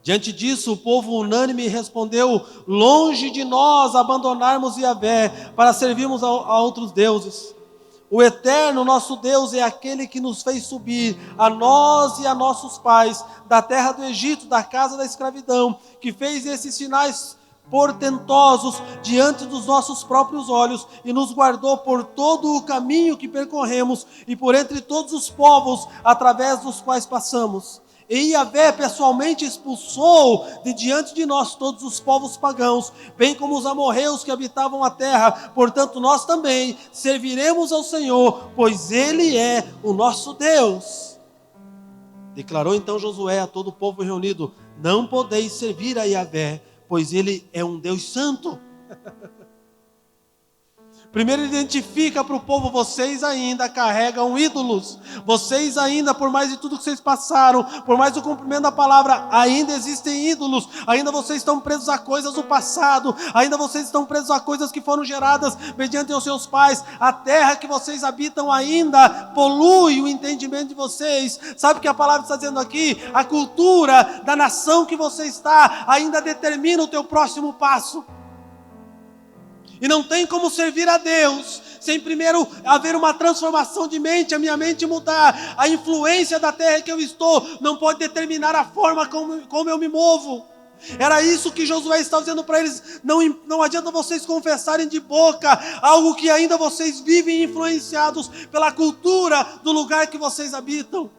Diante disso, o povo unânime respondeu, longe de nós abandonarmos Yahvé para servirmos a outros deuses. O eterno nosso Deus é aquele que nos fez subir, a nós e a nossos pais, da terra do Egito, da casa da escravidão, que fez esses sinais portentosos diante dos nossos próprios olhos e nos guardou por todo o caminho que percorremos e por entre todos os povos através dos quais passamos. E Yahvé pessoalmente expulsou de diante de nós todos os povos pagãos, bem como os amorreus que habitavam a terra. Portanto, nós também serviremos ao Senhor, pois Ele é o nosso Deus. Declarou então Josué a todo o povo reunido: não podeis servir a Yahvé, pois Ele é um Deus santo. Primeiro ele identifica para o povo: vocês ainda carregam ídolos, vocês ainda, por mais de tudo que vocês passaram, por mais do cumprimento da palavra, ainda existem ídolos, ainda vocês estão presos a coisas do passado, ainda vocês estão presos a coisas que foram geradas mediante os seus pais, a terra que vocês habitam ainda polui o entendimento de vocês. Sabe o que a palavra está dizendo aqui? A cultura da nação que você está ainda determina o teu próximo passo. E não tem como servir a Deus sem primeiro haver uma transformação de mente, a minha mente mudar. A influência da terra que eu estou não pode determinar a forma como eu me movo. Era isso que Josué estava dizendo para eles: não adianta vocês confessarem de boca algo que ainda vocês vivem influenciados pela cultura do lugar que vocês habitam.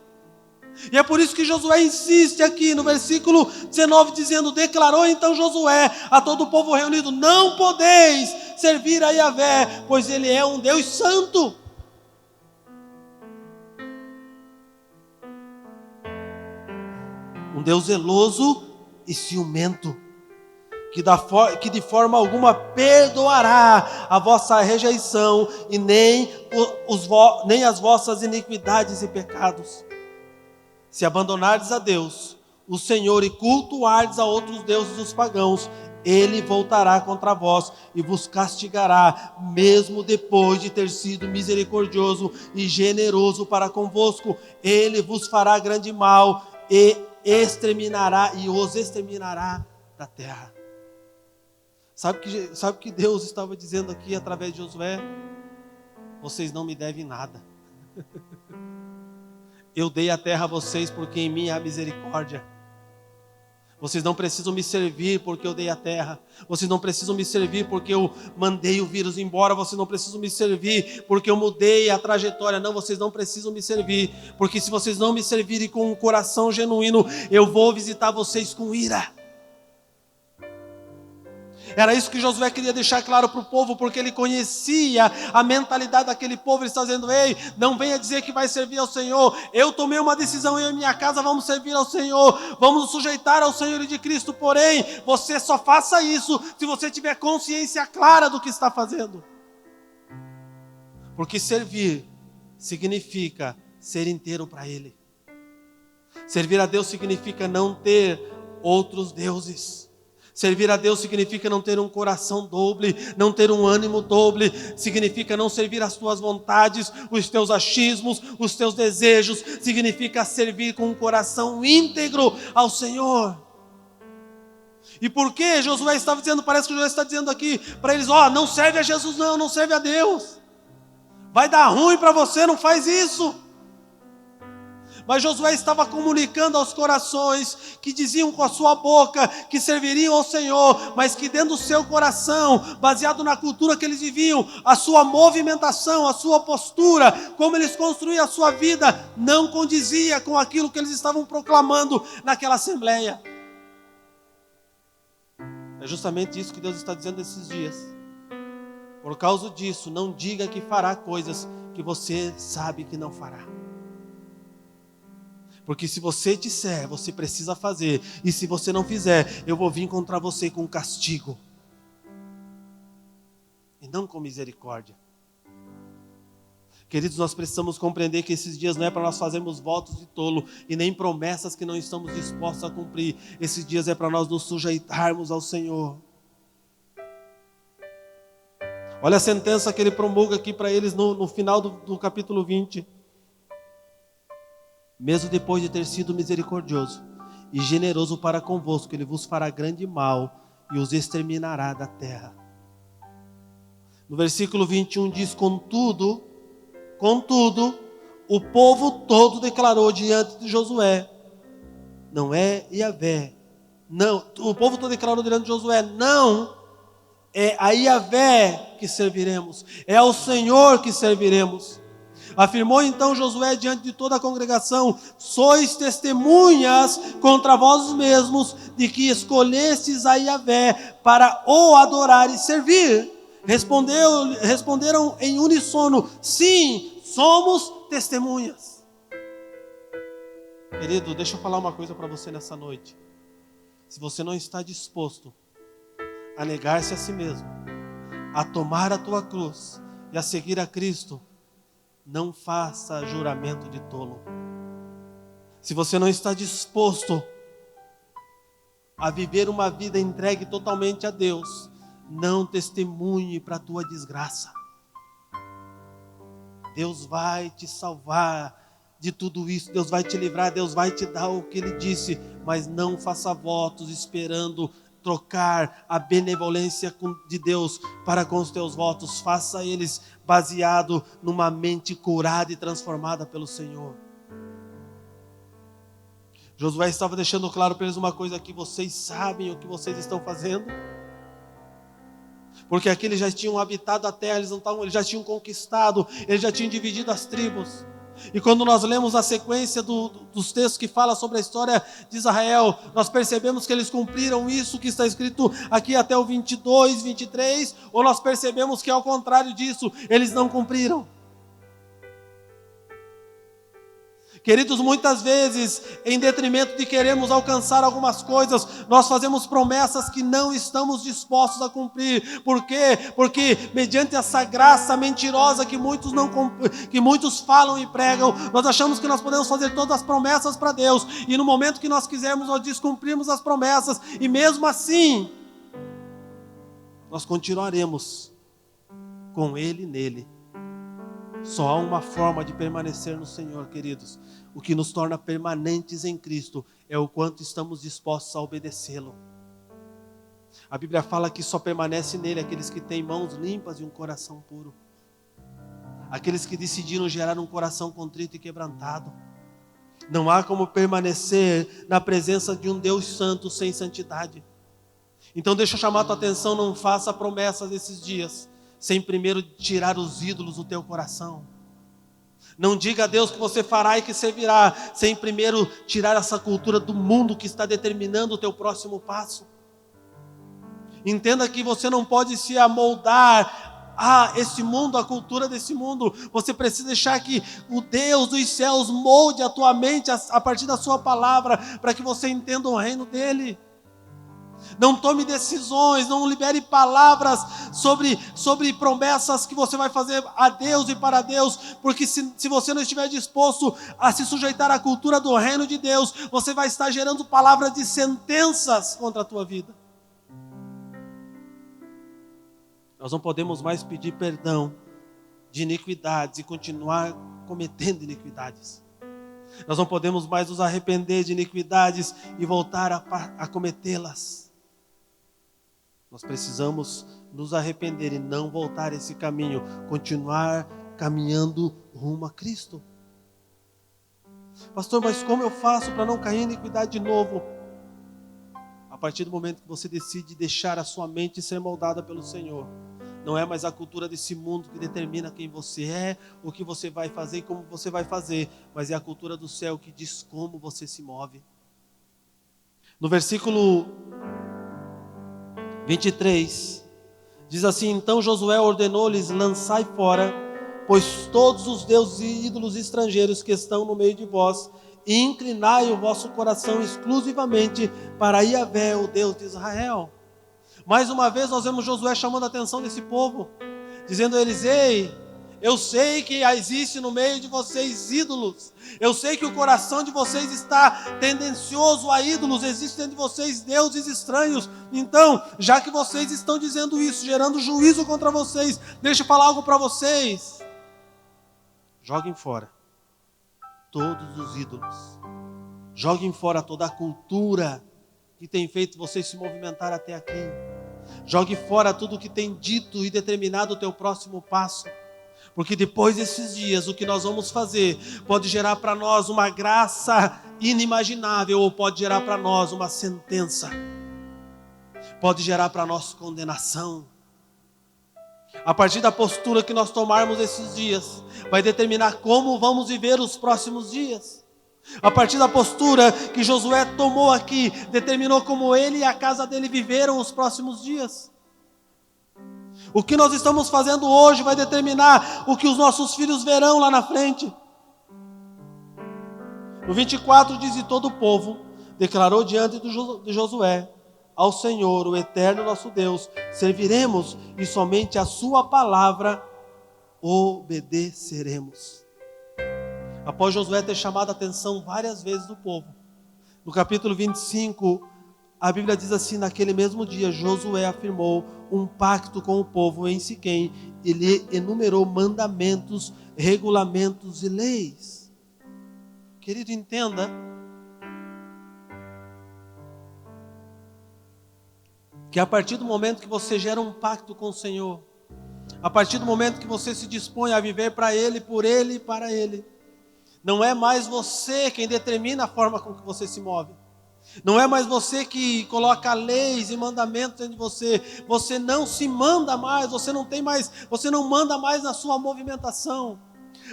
E é por isso que Josué insiste aqui no versículo 19, dizendo: declarou então Josué a todo o povo reunido: não podeis servir a Yahvé, pois Ele é um Deus santo. Um Deus zeloso e ciumento, que de forma alguma perdoará a vossa rejeição e nem as vossas iniquidades e pecados. Se abandonardes a Deus, o Senhor, e cultuardes a outros deuses dos pagãos, Ele voltará contra vós e vos castigará, mesmo depois de ter sido misericordioso e generoso para convosco. Ele vos fará grande mal e os exterminará da terra. Sabe o que Deus estava dizendo aqui através de Josué? Vocês não me devem nada. Eu dei a terra a vocês porque em mim há misericórdia. Vocês não precisam me servir porque eu dei a terra. Vocês não precisam me servir porque eu mandei o vírus embora. Vocês não precisam me servir porque eu mudei a trajetória. Não, vocês não precisam me servir. Porque se vocês não me servirem com um coração genuíno, eu vou visitar vocês com ira. Era isso que Josué queria deixar claro para o povo, porque ele conhecia a mentalidade daquele povo. Ele está dizendo: ei, não venha dizer que vai servir ao Senhor. Eu tomei uma decisão, eu e minha casa vamos servir ao Senhor, vamos nos sujeitar ao Senhor e de Cristo. Porém, você só faça isso se você tiver consciência clara do que está fazendo. Porque servir significa ser inteiro para Ele. Servir a Deus significa não ter outros deuses. Servir a Deus significa não ter um coração doble, não ter um ânimo doble, significa não servir as tuas vontades, os teus achismos, os teus desejos, significa servir com um coração íntegro ao Senhor. E por que Josué estava dizendo, parece que Josué está dizendo aqui para eles: não serve a Jesus não serve a Deus, vai dar ruim para você, não faz isso. Mas Josué estava comunicando aos corações que diziam com a sua boca que serviriam ao Senhor, mas que dentro do seu coração, baseado na cultura que eles viviam, a sua movimentação, a sua postura, como eles construíam a sua vida, não condizia com aquilo que eles estavam proclamando naquela assembleia. É justamente isso que Deus está dizendo esses dias. Por causa disso, não diga que fará coisas que você sabe que não fará. Porque se você disser, você precisa fazer. E se você não fizer, eu vou vir contra você com castigo. E não com misericórdia. Queridos, nós precisamos compreender que esses dias não é para nós fazermos votos de tolo e nem promessas que não estamos dispostos a cumprir. Esses dias é para nós nos sujeitarmos ao Senhor. Olha a sentença que ele promulga aqui para eles no final do capítulo 20. Mesmo depois de ter sido misericordioso e generoso para convosco, Ele vos fará grande mal e os exterminará da terra. No versículo 21 diz: contudo, Contudo, o povo todo declarou diante de Josué: não é Yahvé, não. O povo todo declarou diante de Josué: não é a Yahvé que serviremos, é ao Senhor que serviremos. Afirmou então Josué diante de toda a congregação: sois testemunhas contra vós mesmos de que escolhestes a Yahvé para o adorar e servir. Responderam em uníssono: sim, somos testemunhas. Querido, deixa eu falar uma coisa para você nessa noite. Se você não está disposto a negar-se a si mesmo, a tomar a tua cruz e a seguir a Cristo, não faça juramento de tolo. Se você não está disposto a viver uma vida entregue totalmente a Deus, não testemunhe para a tua desgraça. Deus vai te salvar de tudo isso, Deus vai te livrar, Deus vai te dar o que Ele disse, mas não faça votos esperando trocar a benevolência de Deus para com os teus votos. Faça eles baseado numa mente curada e transformada pelo Senhor. Josué estava deixando claro para eles uma coisa: que vocês sabem o que vocês estão fazendo, porque aqui eles já tinham habitado a terra, eles já tinham conquistado, eles já tinham dividido as tribos. E quando nós lemos a sequência dos textos que fala sobre a história de Israel, nós percebemos que eles cumpriram isso que está escrito aqui até o 22, 23, ou nós percebemos que ao contrário disso, eles não cumpriram. Queridos, muitas vezes, em detrimento de queremos alcançar algumas coisas, nós fazemos promessas que não estamos dispostos a cumprir. Por quê? Porque mediante essa graça mentirosa que muitos falam e pregam, nós achamos que nós podemos fazer todas as promessas para Deus, e no momento que nós quisermos, nós descumprimos as promessas, e mesmo assim, nós continuaremos com Ele e nele. Só há uma forma de permanecer no Senhor, queridos. O que nos torna permanentes em Cristo é o quanto estamos dispostos a obedecê-lo. A Bíblia fala que só permanece nele aqueles que têm mãos limpas e um coração puro. Aqueles que decidiram gerar um coração contrito e quebrantado. Não há como permanecer na presença de um Deus santo sem santidade. Então deixa eu chamar a tua atenção: não faça promessas esses dias sem primeiro tirar os ídolos do teu coração. Não diga a Deus que você fará e que servirá, sem primeiro tirar essa cultura do mundo que está determinando o teu próximo passo. Entenda que você não pode se amoldar a esse mundo, a cultura desse mundo. Você precisa deixar que o Deus dos céus molde a tua mente a partir da sua palavra, para que você entenda o reino dele. Não tome decisões, não libere palavras sobre promessas que você vai fazer a Deus e para Deus, porque se você não estiver disposto a se sujeitar à cultura do reino de Deus, você vai estar gerando palavras de sentenças contra a tua vida. Nós não podemos mais pedir perdão de iniquidades e continuar cometendo iniquidades. Nós não podemos mais nos arrepender de iniquidades e voltar a cometê-las. Nós precisamos nos arrepender e não voltar a esse caminho, continuar caminhando rumo a Cristo. Pastor, mas como eu faço para não cair em iniquidade de novo? A partir do momento que você decide deixar a sua mente ser moldada pelo Senhor, não é mais a cultura desse mundo que determina quem você é, o que você vai fazer e como você vai fazer, mas é a cultura do céu que diz como você se move. No versículo 23, diz assim: então Josué ordenou-lhes: lançai fora, pois todos os deuses e ídolos estrangeiros que estão no meio de vós, e inclinai o vosso coração exclusivamente para Yahvé, o Deus de Israel. Mais uma vez nós vemos Josué chamando a atenção desse povo, dizendo a eles: ei, eu sei que existe no meio de vocês ídolos, eu sei que o coração de vocês está tendencioso a ídolos, existem dentro de vocês deuses estranhos. Então, já que vocês estão dizendo isso, gerando juízo contra vocês, deixa eu falar algo para vocês: joguem fora todos os ídolos, joguem fora toda a cultura que tem feito vocês se movimentar até aqui, jogue fora tudo que tem dito e determinado o teu próximo passo. Porque depois desses dias, o que nós vamos fazer pode gerar para nós uma graça inimaginável, ou pode gerar para nós uma sentença, pode gerar para nós condenação. A partir da postura que nós tomarmos esses dias, vai determinar como vamos viver os próximos dias. A partir da postura que Josué tomou aqui, determinou como ele e a casa dele viveram os próximos dias. O que nós estamos fazendo hoje vai determinar o que os nossos filhos verão lá na frente. No 24 diz: e todo o povo declarou diante de Josué: ao Senhor, o eterno nosso Deus, serviremos, e somente a sua palavra obedeceremos. Após Josué ter chamado a atenção várias vezes do povo, no capítulo 25, a Bíblia diz assim: naquele mesmo dia, Josué afirmou um pacto com o povo em Siquém, e lhe enumerou mandamentos, regulamentos e leis. Querido, entenda que a partir do momento que você gera um pacto com o Senhor, a partir do momento que você se dispõe a viver para Ele, por Ele e para Ele, não é mais você quem determina a forma com que você se move. Não é mais você que coloca leis e mandamentos dentro de você. Você não se manda mais, você não manda mais na sua movimentação.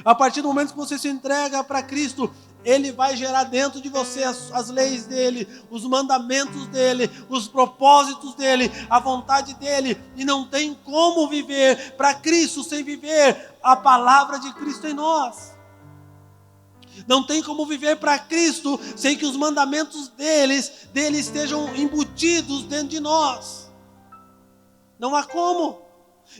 A partir do momento que você se entrega para Cristo, Ele vai gerar dentro de você as leis dEle, os mandamentos dEle, os propósitos dEle, a vontade dEle. E não tem como viver para Cristo sem viver a palavra de Cristo em nós. Não tem como viver para Cristo sem que os mandamentos dele estejam embutidos dentro de nós. Não há como.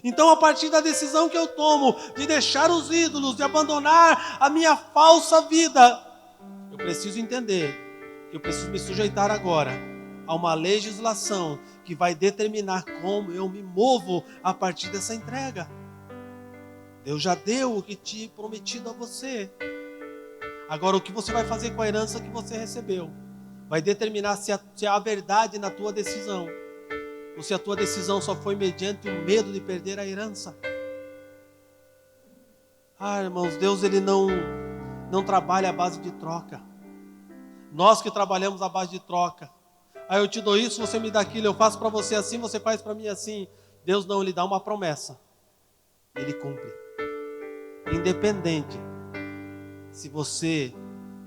Então, a partir da decisão que eu tomo de deixar os ídolos, de abandonar a minha falsa vida, eu preciso entender que eu preciso me sujeitar agora a uma legislação que vai determinar como eu me movo a partir dessa entrega. Deus já deu o que tinha prometido a você. Agora, o que você vai fazer com a herança que você recebeu vai determinar se há verdade na tua decisão, ou se a tua decisão só foi mediante o medo de perder a herança. Irmãos, Deus ele não trabalha à base de troca. Nós que trabalhamos à base de troca. Eu te dou isso, você me dá aquilo, eu faço para você assim, você faz para mim assim. Deus não, Ele dá uma promessa, Ele cumpre. Independente se você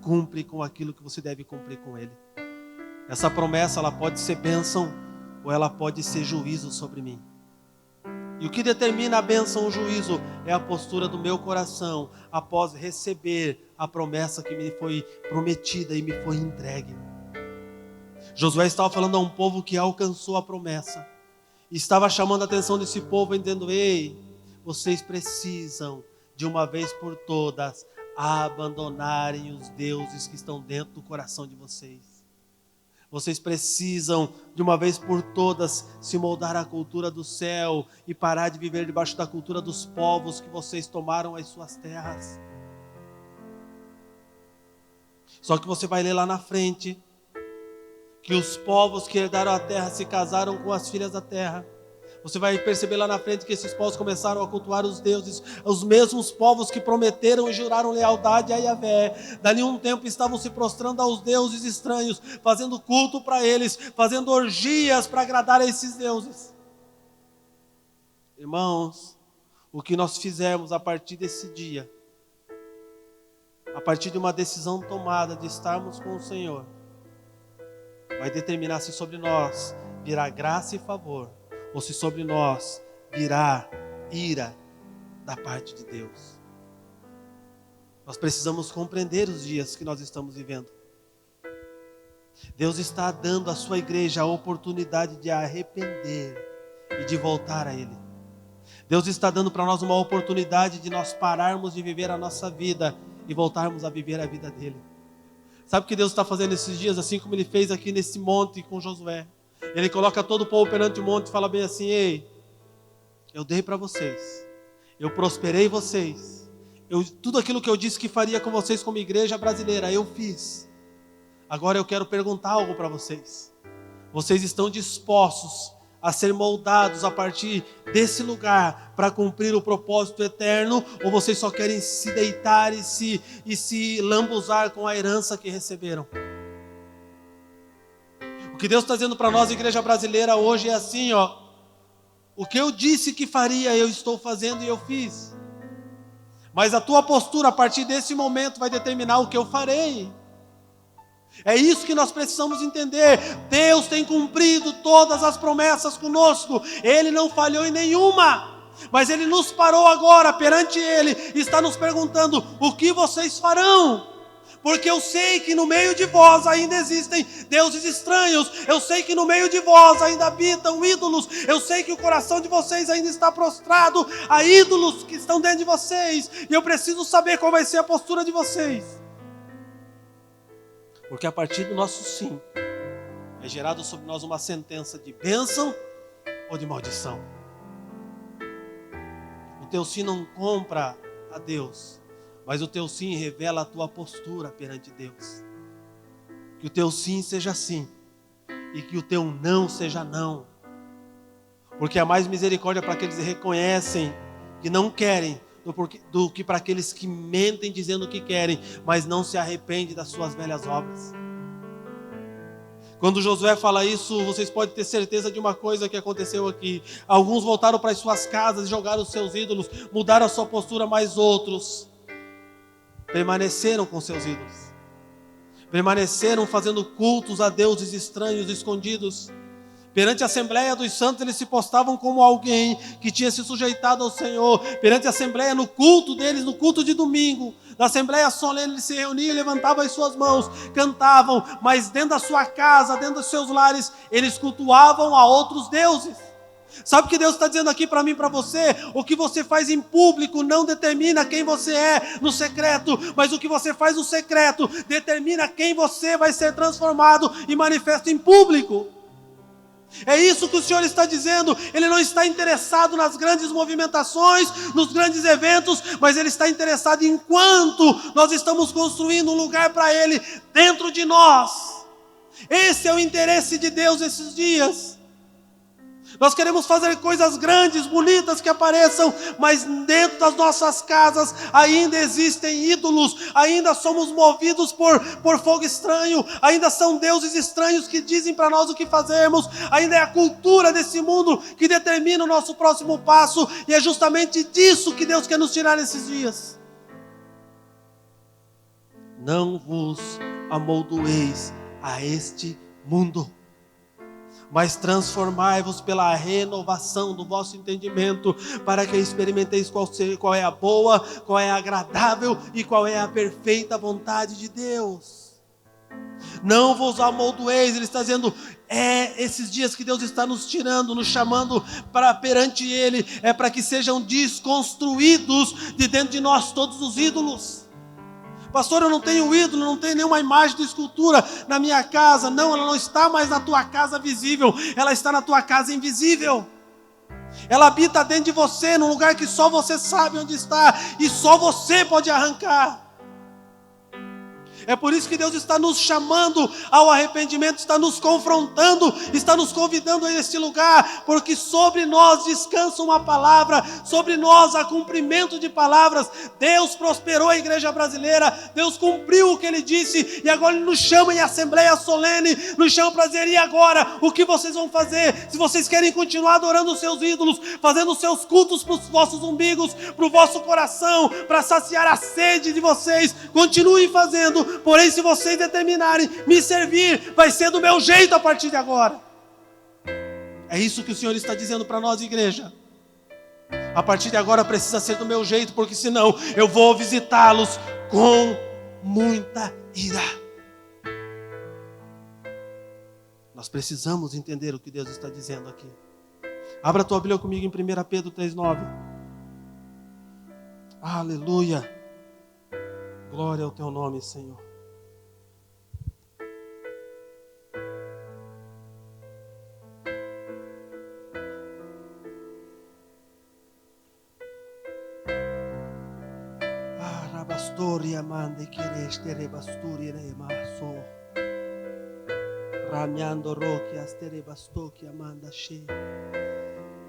cumpre com aquilo que você deve cumprir com Ele. Essa promessa, ela pode ser bênção ou ela pode ser juízo sobre mim. E o que determina a bênção ou o juízo é a postura do meu coração após receber a promessa que me foi prometida e me foi entregue. Josué estava falando a um povo que alcançou a promessa. E estava chamando a atenção desse povo, dizendo: ei, vocês precisam de uma vez por todas abandonarem os deuses que estão dentro do coração de vocês. Vocês precisam de uma vez por todas se moldar à cultura do céu e parar de viver debaixo da cultura dos povos que vocês tomaram as suas terras. Só que você vai ler lá na frente que os povos que herdaram a terra se casaram com as filhas da terra. Você vai perceber lá na frente que esses povos começaram a cultuar os deuses, os mesmos povos que prometeram e juraram lealdade a Yahvé. Dali um tempo estavam se prostrando aos deuses estranhos, fazendo culto para eles, fazendo orgias para agradar a esses deuses. Irmãos, o que nós fizermos a partir desse dia, a partir de uma decisão tomada de estarmos com o Senhor, vai determinar se sobre nós virá graça e favor, ou se sobre nós virá ira da parte de Deus. Nós precisamos compreender os dias que nós estamos vivendo. Deus está dando à sua igreja a oportunidade de arrepender e de voltar a Ele. Deus está dando para nós uma oportunidade de nós pararmos de viver a nossa vida e voltarmos a viver a vida dEle. Sabe o que Deus está fazendo esses dias, assim como Ele fez aqui nesse monte com Josué? Ele coloca todo o povo perante o monte e fala bem assim: ei, eu dei para vocês, eu prosperei vocês, tudo aquilo que eu disse que faria com vocês como igreja brasileira, eu fiz. Agora eu quero perguntar algo para vocês. Vocês estão dispostos a ser moldados a partir desse lugar para cumprir o propósito eterno, ou vocês só querem se deitar e se lambuzar com a herança que receberam? O que Deus está dizendo para nós, igreja brasileira, hoje é assim, ó. O que eu disse que faria, eu estou fazendo e eu fiz. Mas a tua postura a partir desse momento vai determinar o que eu farei. É isso que nós precisamos entender. Deus tem cumprido todas as promessas conosco. Ele não falhou em nenhuma. Mas Ele nos parou agora perante Ele. Está nos perguntando: o que vocês farão? Porque eu sei que no meio de vós ainda existem deuses estranhos. Eu sei que no meio de vós ainda habitam ídolos. Eu sei que o coração de vocês ainda está prostrado a ídolos que estão dentro de vocês. E eu preciso saber qual vai ser a postura de vocês. Porque a partir do nosso sim, é gerado sobre nós uma sentença de bênção ou de maldição. O teu sim não compra a Deus, mas o teu sim revela a tua postura perante Deus. Que o teu sim seja sim, e que o teu não seja não. Porque há mais misericórdia para aqueles que reconhecem que não querem, do que para aqueles que mentem dizendo que querem, mas não se arrependem das suas velhas obras. Quando Josué fala isso, vocês podem ter certeza de uma coisa que aconteceu aqui. Alguns voltaram para as suas casas, jogaram os seus ídolos, mudaram a sua postura, mas outros permaneceram com seus ídolos. Permaneceram fazendo cultos a deuses estranhos, escondidos. Perante a Assembleia dos Santos, eles se postavam como alguém que tinha se sujeitado ao Senhor. Perante a Assembleia, no culto deles, no culto de domingo, na Assembleia solene, eles se reuniam, levantavam as suas mãos, cantavam, mas dentro da sua casa, dentro dos seus lares, eles cultuavam a outros deuses. Sabe o que Deus está dizendo aqui para mim e para você? O que você faz em público não determina quem você é no secreto, mas o que você faz no secreto determina quem você vai ser transformado e manifesto em público. É isso que o Senhor está dizendo. Ele não está interessado nas grandes movimentações, nos grandes eventos, mas Ele está interessado em quanto nós estamos construindo um lugar para Ele dentro de nós. Esse é o interesse de Deus esses dias. Nós queremos fazer coisas grandes, bonitas que apareçam, mas dentro das nossas casas ainda existem ídolos, ainda somos movidos por fogo estranho, ainda são deuses estranhos que dizem para nós o que fazermos, ainda é a cultura desse mundo que determina o nosso próximo passo, e é justamente disso que Deus quer nos tirar nesses dias. Não vos amoldoeis a este mundo, mas transformai-vos pela renovação do vosso entendimento, para que experimenteis qual é a boa, qual é a agradável e qual é a perfeita vontade de Deus. Não vos amoldoeis, Ele está dizendo, esses dias que Deus está nos tirando, nos chamando para perante Ele, é para que sejam desconstruídos de dentro de nós todos os ídolos. Pastor, eu não tenho ídolo, não tenho nenhuma imagem de escultura na minha casa. Não, ela não está mais na tua casa visível, ela está na tua casa invisível. Ela habita dentro de você, num lugar que só você sabe onde está, e só você pode arrancar. É por isso que Deus está nos chamando ao arrependimento, está nos confrontando, está nos convidando a este lugar, porque sobre nós descansa uma palavra, sobre nós há cumprimento de palavras. Deus prosperou a igreja brasileira, Deus cumpriu o que Ele disse, e agora Ele nos chama em assembleia solene, nos chama para dizer, e agora? O que vocês vão fazer? Se vocês querem continuar adorando os seus ídolos, fazendo os seus cultos para os vossos umbigos, para o vosso coração, para saciar a sede de vocês, continuem fazendo. Porém, se vocês determinarem me servir, vai ser do meu jeito a partir de agora. É isso que o Senhor está dizendo para nós, igreja. A partir de agora precisa ser do meu jeito, porque senão eu vou visitá-los com muita ira. Nós precisamos entender o que Deus está dizendo aqui. Abra a tua Bíblia comigo em 1 Pedro 3,9. Aleluia. Glória ao teu nome, Senhor.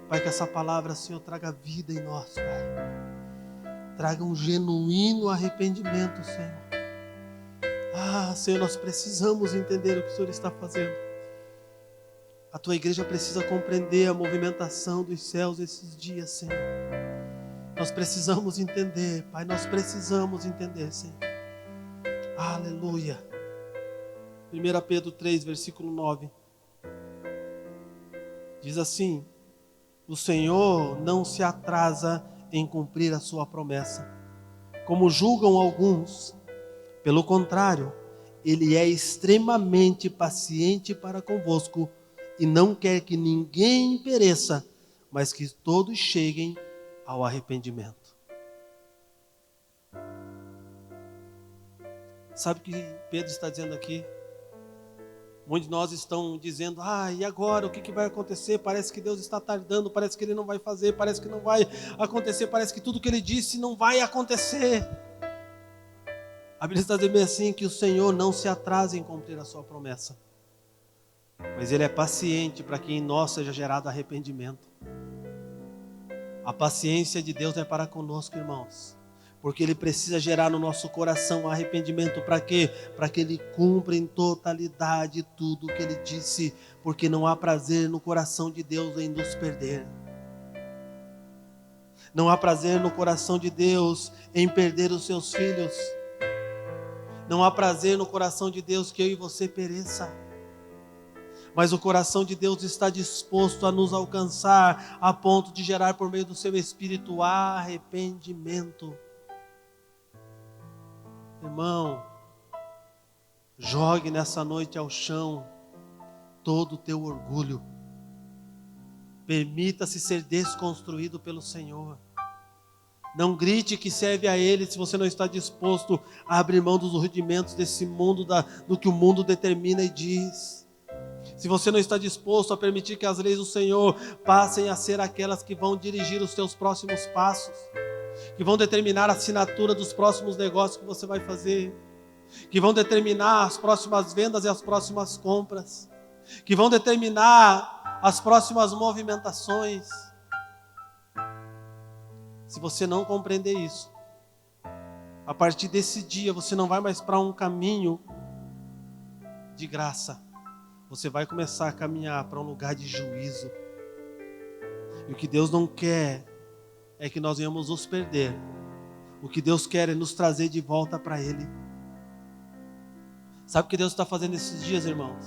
Pai, que essa palavra, Senhor, traga vida em nós, Pai. Traga um genuíno arrependimento, Senhor. Senhor, nós precisamos entender o que o Senhor está fazendo. A tua igreja precisa compreender a movimentação dos céus esses dias, Senhor. Nós precisamos entender, Pai, nós precisamos entender, Senhor. Aleluia. 1 Pedro 3, versículo 9. Diz assim: o Senhor não se atrasa em cumprir a sua promessa, como julgam alguns. Pelo contrário, Ele é extremamente paciente para convosco e não quer que ninguém pereça, mas que todos cheguem ao arrependimento. Sabe o que Pedro está dizendo aqui? Muitos de nós estão dizendo: e agora? O que vai acontecer? Parece que Deus está tardando, parece que Ele não vai fazer, parece que não vai acontecer, parece que tudo que Ele disse não vai acontecer. A Bíblia está dizendo assim, que o Senhor não se atrasa em cumprir a sua promessa, mas Ele é paciente para que em nós seja gerado arrependimento. A paciência de Deus é para conosco, irmãos, porque Ele precisa gerar no nosso coração arrependimento. Para quê? Para que Ele cumpra em totalidade tudo o que Ele disse, porque não há prazer no coração de Deus em nos perder. Não há prazer no coração de Deus em perder os seus filhos. Não há prazer no coração de Deus que eu e você pereça. Mas o coração de Deus está disposto a nos alcançar a ponto de gerar por meio do seu Espírito arrependimento. Irmão, jogue nessa noite ao chão todo o teu orgulho. Permita-se ser desconstruído pelo Senhor. Não grite que serve a Ele se você não está disposto a abrir mão dos rudimentos desse mundo, do que o mundo determina e diz. Se você não está disposto a permitir que as leis do Senhor passem a ser aquelas que vão dirigir os teus próximos passos, que vão determinar a assinatura dos próximos negócios que você vai fazer, que vão determinar as próximas vendas e as próximas compras, que vão determinar as próximas movimentações. Se você não compreender isso, a partir desse dia você não vai mais para um caminho de graça. Você vai começar a caminhar para um lugar de juízo. E o que Deus não quer é que nós venhamos nos perder. O que Deus quer é nos trazer de volta para Ele. Sabe o que Deus está fazendo esses dias, irmãos?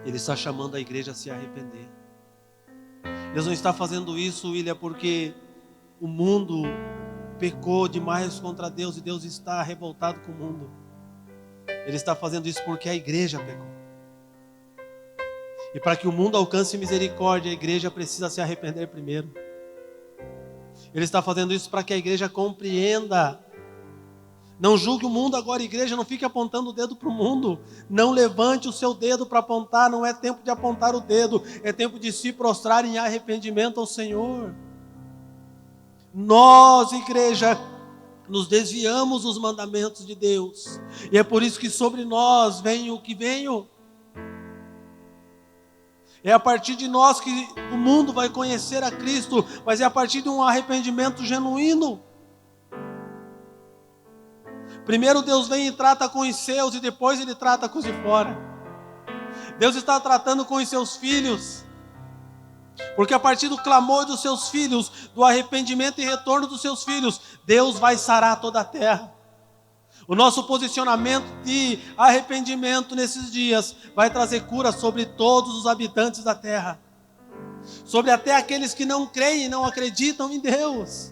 Ele está chamando a igreja a se arrepender. Deus não está fazendo isso, William, porque o mundo pecou demais contra Deus e Deus está revoltado com o mundo. Ele está fazendo isso porque a igreja pecou. E para que o mundo alcance misericórdia, a igreja precisa se arrepender primeiro. Ele está fazendo isso para que a igreja compreenda. Não julgue o mundo agora, igreja, não fique apontando o dedo para o mundo. Não levante o seu dedo para apontar, não é tempo de apontar o dedo, é tempo de se prostrar em arrependimento ao Senhor. Nós, igreja, nos desviamos dos mandamentos de Deus, e é por isso que sobre nós vem o que veio. É a partir de nós que o mundo vai conhecer a Cristo, mas é a partir de um arrependimento genuíno. Primeiro Deus vem e trata com os seus, e depois Ele trata com os de fora. Deus está tratando com os seus filhos, porque a partir do clamor dos seus filhos, do arrependimento e retorno dos seus filhos, Deus vai sarar toda a terra. O nosso posicionamento de arrependimento nesses dias vai trazer cura sobre todos os habitantes da terra, sobre até aqueles que não creem e não acreditam em Deus,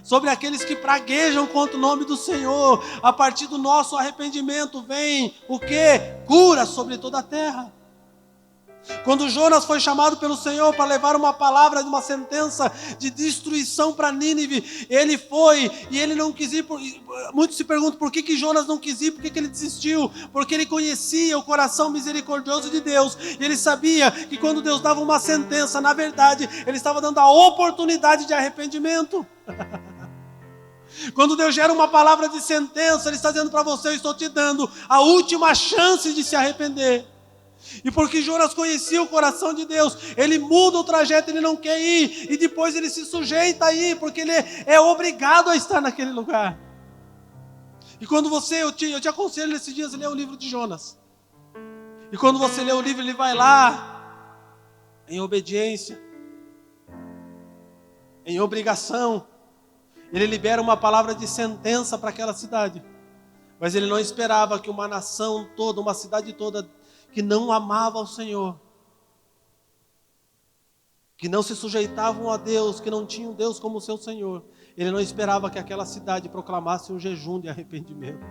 sobre aqueles que praguejam contra o nome do Senhor. A partir do nosso arrependimento vem o quê? Cura sobre toda a terra. Quando Jonas foi chamado pelo Senhor para levar uma palavra de uma sentença de destruição para Nínive, ele foi e ele não quis ir. Muitos se perguntam por que Jonas não quis ir, por que ele desistiu? Porque ele conhecia o coração misericordioso de Deus, e ele sabia que quando Deus dava uma sentença, na verdade, Ele estava dando a oportunidade de arrependimento. Quando Deus gera uma palavra de sentença, Ele está dizendo para você: eu estou te dando a última chance de se arrepender. E porque Jonas conhecia o coração de Deus, ele muda o trajeto, ele não quer ir, e depois ele se sujeita a ir, porque ele é obrigado a estar naquele lugar. E quando eu te aconselho nesses dias a ler o livro de Jonas. E quando você lê o livro, ele vai lá, em obediência, em obrigação, ele libera uma palavra de sentença para aquela cidade. Mas ele não esperava que uma nação toda, uma cidade toda, que não amava ao Senhor, que não se sujeitavam a Deus, que não tinham Deus como seu Senhor, ele não esperava que aquela cidade proclamasse um jejum de arrependimento.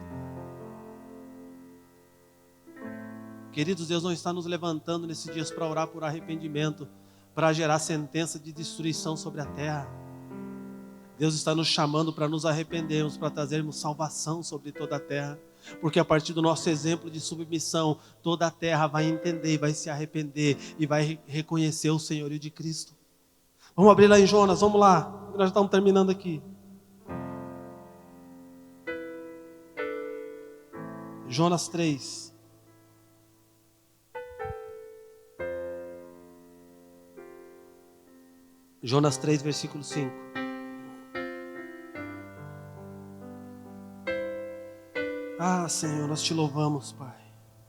Queridos, Deus não está nos levantando nesses dias para orar por arrependimento, para gerar sentença de destruição sobre a terra. Deus está nos chamando para nos arrependermos, para trazermos salvação sobre toda a terra. Porque a partir do nosso exemplo de submissão, toda a terra vai entender, vai se arrepender e vai reconhecer o senhorio de Cristo. Vamos abrir lá em Jonas, vamos lá. Nós já estamos terminando aqui. Jonas 3. Jonas 3, versículo 5. Ah, Senhor, nós te louvamos, Pai.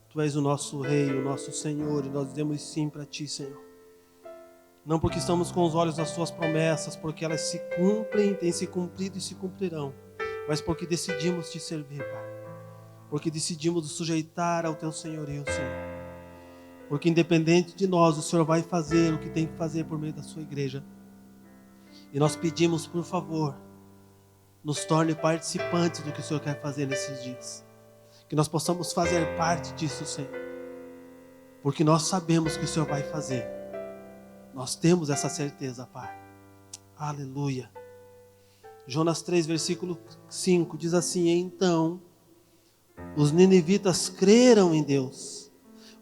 Tu és o nosso Rei, o nosso Senhor, e nós dizemos sim para Ti, Senhor. Não porque estamos com os olhos nas Tuas promessas, porque elas se cumprem, têm se cumprido e se cumprirão, mas porque decidimos Te servir, Pai. Porque decidimos nos sujeitar ao Teu senhorio, Senhor. Porque independente de nós, o Senhor vai fazer o que tem que fazer por meio da Sua igreja. E nós pedimos, por favor, nos torne participantes do que o Senhor quer fazer nesses dias. Que nós possamos fazer parte disso, Senhor. Porque nós sabemos que o Senhor vai fazer. Nós temos essa certeza, Pai. Aleluia. Jonas 3, versículo 5, diz assim: então os ninivitas creram em Deus.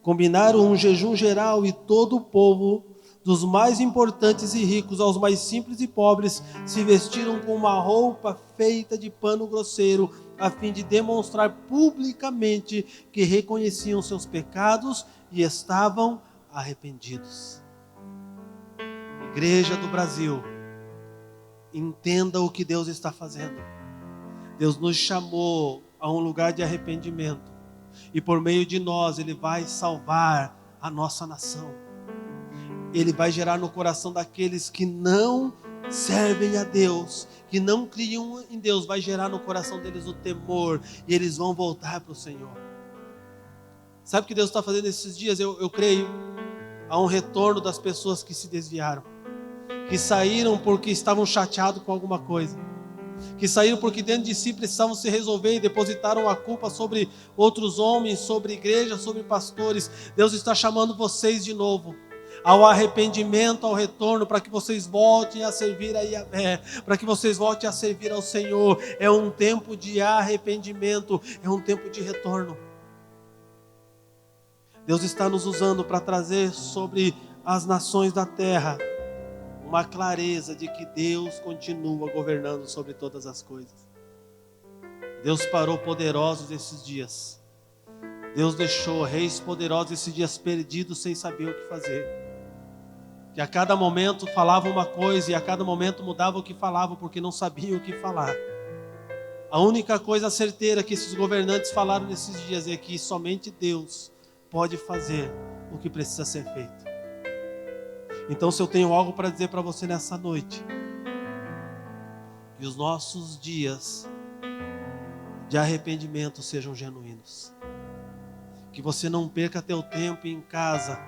Combinaram um jejum geral e todo o povo, dos mais importantes e ricos aos mais simples e pobres, se vestiram com uma roupa feita de pano grosseiro, a fim de demonstrar publicamente que reconheciam seus pecados e estavam arrependidos. Igreja do Brasil, entenda o que Deus está fazendo. Deus nos chamou a um lugar de arrependimento, e por meio de nós Ele vai salvar a nossa nação. Ele vai gerar no coração daqueles que não servem a Deus, que não criam em Deus, vai gerar no coração deles o temor, e eles vão voltar para o Senhor. Sabe o que Deus está fazendo nesses dias? Eu creio, há um retorno das pessoas que se desviaram, que saíram porque estavam chateados com alguma coisa, que saíram porque dentro de si precisavam se resolver e depositaram a culpa sobre outros homens, sobre igreja, sobre pastores. Deus está chamando vocês de novo ao arrependimento, ao retorno, para que vocês voltem a servir a Yahvé, para que vocês voltem a servir ao Senhor. É um tempo de arrependimento, é um tempo de retorno. Deus está nos usando para trazer sobre as nações da terra uma clareza de que Deus continua governando sobre todas as coisas. Deus parou poderosos esses dias. Deus deixou reis poderosos esses dias perdidos sem saber o que fazer. Que a cada momento falavam uma coisa e a cada momento mudavam o que falavam porque não sabiam o que falar. A única coisa certeira que esses governantes falaram nesses dias é que somente Deus pode fazer o que precisa ser feito. Então, se eu tenho algo para dizer para você nessa noite, que os nossos dias de arrependimento sejam genuínos. Que você não perca teu tempo em casa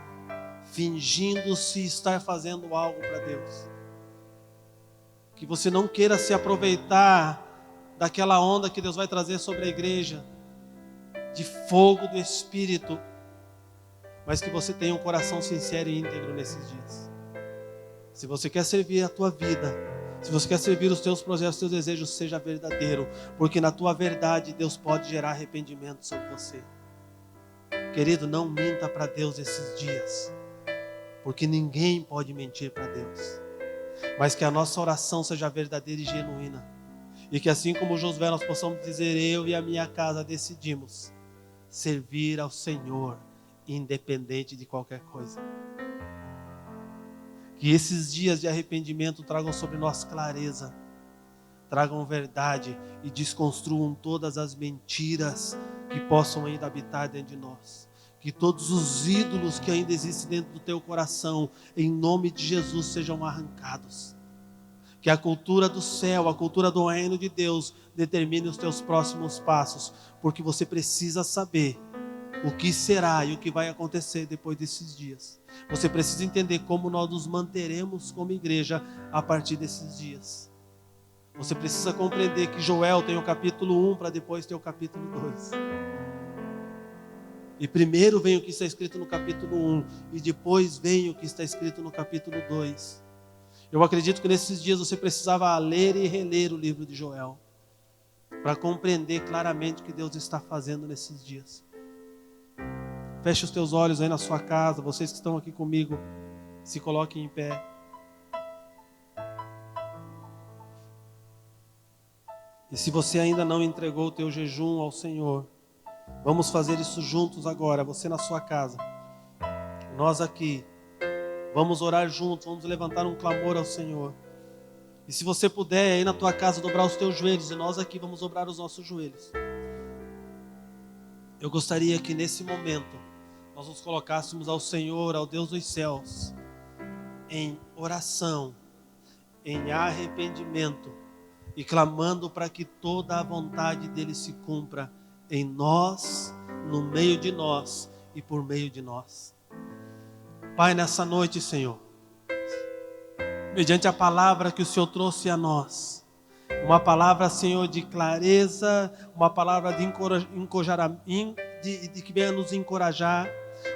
fingindo-se estar fazendo algo para Deus. Que você não queira se aproveitar daquela onda que Deus vai trazer sobre a igreja, de fogo do Espírito, mas que você tenha um coração sincero e íntegro nesses dias. Se você quer servir a tua vida, se você quer servir os teus projetos, os teus desejos, seja verdadeiro, porque na tua verdade Deus pode gerar arrependimento sobre você. Querido, não minta para Deus esses dias, porque ninguém pode mentir para Deus, mas que a nossa oração seja verdadeira e genuína, E que assim como Josué nós possamos dizer: eu e a minha casa decidimos servir ao Senhor, independente de qualquer coisa. Que esses dias de arrependimento tragam sobre nós clareza, tragam verdade e desconstruam todas as mentiras que possam ainda habitar dentro de nós. Que todos os ídolos que ainda existem dentro do teu coração, em nome de Jesus, sejam arrancados. Que a cultura do céu, a cultura do reino de Deus determine os teus próximos passos, porque você precisa saber o que será e o que vai acontecer depois desses dias. Você precisa entender como nós nos manteremos como igreja a partir desses dias. Você precisa compreender que Joel tem o capítulo 1 para depois ter o capítulo 2. E primeiro vem o que está escrito no capítulo 1 e depois vem o que está escrito no capítulo 2. Eu acredito que nesses dias você precisava ler e reler o livro de Joel para compreender claramente o que Deus está fazendo nesses dias. Feche os teus olhos aí na sua casa, vocês que estão aqui comigo, se coloquem em pé. E se você ainda não entregou o teu jejum ao Senhor, vamos fazer isso juntos agora, você na sua casa, nós aqui. Vamos orar juntos, vamos levantar um clamor ao Senhor. E se você puder, aí na tua casa, dobrar os teus joelhos, e nós aqui vamos dobrar os nossos joelhos. Eu gostaria que nesse momento, nós nos colocássemos ao Senhor, ao Deus dos céus, em oração, em arrependimento, e clamando para que toda a vontade dEle se cumpra em nós, no meio de nós e por meio de nós. Pai, nessa noite, Senhor, mediante a palavra que o Senhor trouxe a nós, uma palavra, Senhor, de clareza, uma palavra de que venha nos encorajar,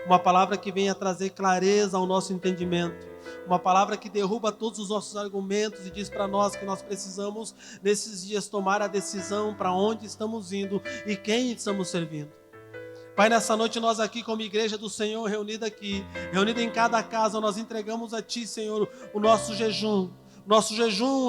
uma palavra que venha trazer clareza ao nosso entendimento, uma palavra que derruba todos os nossos argumentos e diz para nós que nós precisamos, nesses dias, tomar a decisão para onde estamos indo e quem estamos servindo. Pai, nessa noite nós aqui como igreja do Senhor, reunida aqui, reunida em cada casa, nós entregamos a Ti, Senhor, o nosso jejum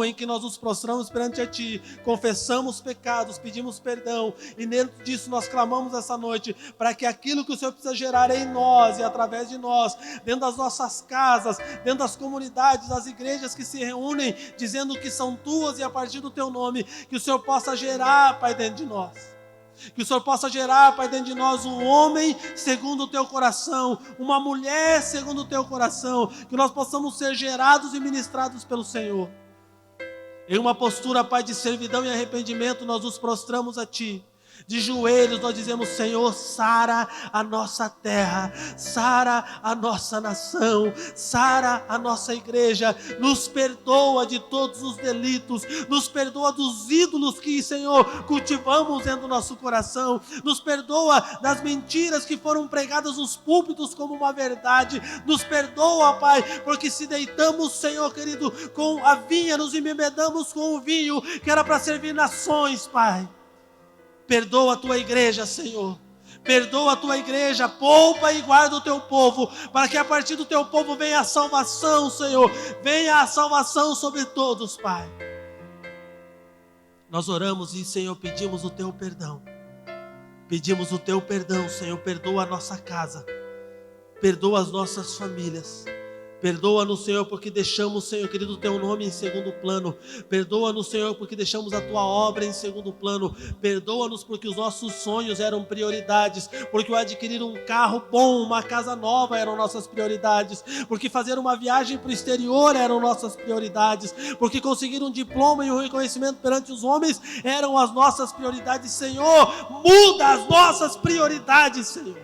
em que nós nos prostramos perante a Ti, confessamos pecados, pedimos perdão, e dentro disso nós clamamos essa noite, para que aquilo que o Senhor precisa gerar em nós e através de nós, dentro das nossas casas, dentro das comunidades, das igrejas que se reúnem, dizendo que são Tuas e a partir do Teu nome, que o Senhor possa gerar, Pai, dentro de nós. Que o Senhor possa gerar, Pai, dentro de nós um homem segundo o Teu coração, uma mulher segundo o Teu coração, que nós possamos ser gerados e ministrados pelo Senhor. Em uma postura, Pai, de servidão e arrependimento, nós nos prostramos a Ti. De joelhos nós dizemos: Senhor, sara a nossa terra, sara a nossa nação, sara a nossa igreja, nos perdoa de todos os delitos, nos perdoa dos ídolos que, Senhor, cultivamos dentro do nosso coração, nos perdoa das mentiras que foram pregadas nos púlpitos como uma verdade, nos perdoa, Pai, porque se deitamos, Senhor querido, com a vinha, nos embebedamos com o vinho que era para servir nações, Pai. Perdoa a Tua igreja, Senhor. Perdoa a Tua igreja, poupa e guarda o Teu povo, para que a partir do Teu povo venha a salvação, Senhor. Venha a salvação sobre todos, Pai. Nós oramos e, Senhor, pedimos o Teu perdão. Pedimos o Teu perdão, Senhor. Perdoa a nossa casa. Perdoa as nossas famílias. Perdoa-nos, Senhor, porque deixamos, Senhor querido, o Teu nome em segundo plano. Perdoa-nos, Senhor, porque deixamos a Tua obra em segundo plano. Perdoa-nos porque os nossos sonhos eram prioridades, porque o adquirir um carro bom, uma casa nova eram nossas prioridades, porque fazer uma viagem para o exterior eram nossas prioridades, porque conseguir um diploma e um reconhecimento perante os homens eram as nossas prioridades. Senhor, muda as nossas prioridades, Senhor.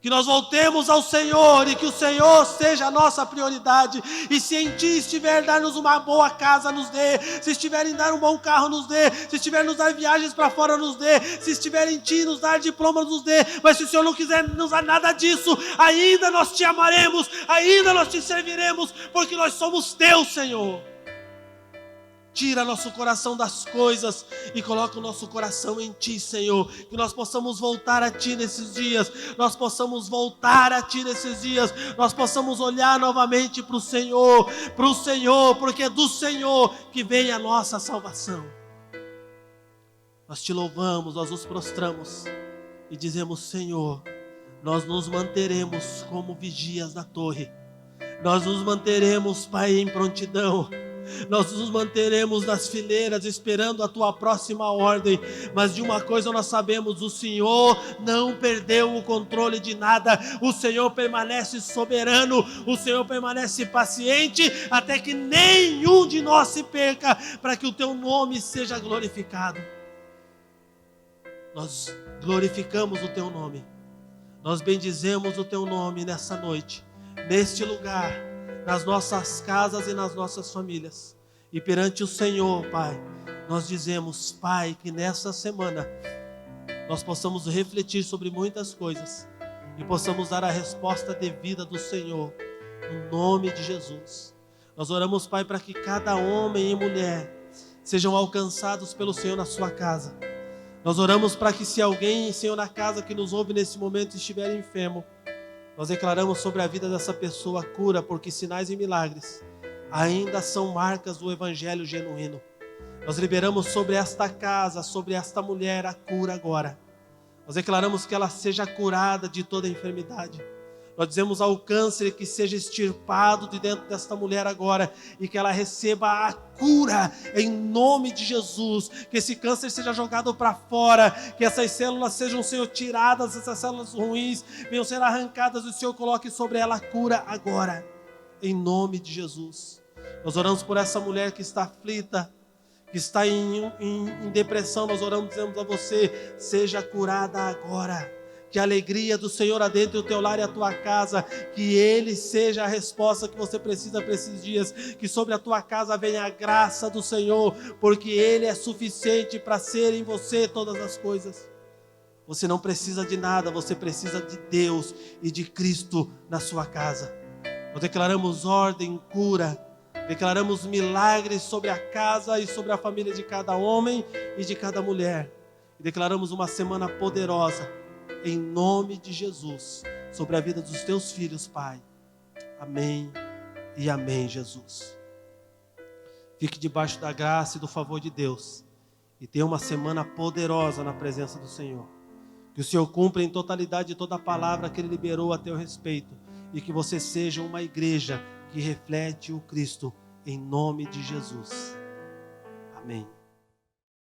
Que nós voltemos ao Senhor e que o Senhor seja a nossa prioridade. E se em Ti estiver dar-nos uma boa casa, nos dê. Se estiver em dar um bom carro, nos dê. Se estiver nos dar viagens para fora, nos dê. Se estiver em Ti nos dar diplomas, nos dê. Mas se o Senhor não quiser nos dar nada disso, ainda nós Te amaremos, ainda nós Te serviremos, porque nós somos Teus, Senhor. Tira nosso coração das coisas e coloca o nosso coração em Ti, Senhor. Que nós possamos voltar a Ti nesses dias. Nós possamos voltar a Ti nesses dias. Nós possamos olhar novamente para o Senhor, porque é do Senhor que vem a nossa salvação. Nós Te louvamos, nós nos prostramos e dizemos: Senhor, nós nos manteremos como vigias da torre. Nós nos manteremos, Pai, em prontidão. Nós nos manteremos nas fileiras esperando a Tua próxima ordem. Mas de uma coisa nós sabemos: o Senhor não perdeu o controle de nada. O Senhor permanece soberano. O Senhor permanece paciente até que nenhum de nós se perca, para que o Teu nome seja glorificado. Nós glorificamos o Teu nome. Nós bendizemos o Teu nome nessa noite, neste lugar, nas nossas casas e nas nossas famílias. E perante o Senhor, Pai, nós dizemos, Pai, que nessa semana nós possamos refletir sobre muitas coisas e possamos dar a resposta devida do Senhor, no nome de Jesus. Nós oramos, Pai, para que cada homem e mulher sejam alcançados pelo Senhor na sua casa. Nós oramos para que, se alguém, Senhor, na casa que nos ouve nesse momento estiver enfermo, nós declaramos sobre a vida dessa pessoa a cura, porque sinais e milagres ainda são marcas do Evangelho genuíno. Nós liberamos sobre esta casa, sobre esta mulher, a cura agora. Nós declaramos que ela seja curada de toda enfermidade. Nós dizemos ao câncer que seja extirpado de dentro desta mulher agora e que ela receba a cura em nome de Jesus. Que esse câncer seja jogado para fora, que essas células sejam, Senhor, tiradas, essas células ruins venham ser arrancadas e o Senhor coloque sobre ela a cura agora, em nome de Jesus. Nós oramos por essa mulher que está aflita, que está em depressão. Nós oramos, dizemos a você: seja curada agora. Que a alegria do Senhor adentre o teu lar e a tua casa, que Ele seja a resposta que você precisa para esses dias, que sobre a tua casa venha a graça do Senhor, porque Ele é suficiente para ser em você todas as coisas. Você não precisa de nada, você precisa de Deus e de Cristo na sua casa. Nós declaramos ordem, cura, declaramos milagres sobre a casa e sobre a família de cada homem e de cada mulher. E declaramos uma semana poderosa, em nome de Jesus, sobre a vida dos teus filhos, Pai. Amém e amém, Jesus. Fique debaixo da graça e do favor de Deus e tenha uma semana poderosa na presença do Senhor. Que o Senhor cumpra em totalidade toda a palavra que Ele liberou a teu respeito e que você seja uma igreja que reflete o Cristo, em nome de Jesus. Amém.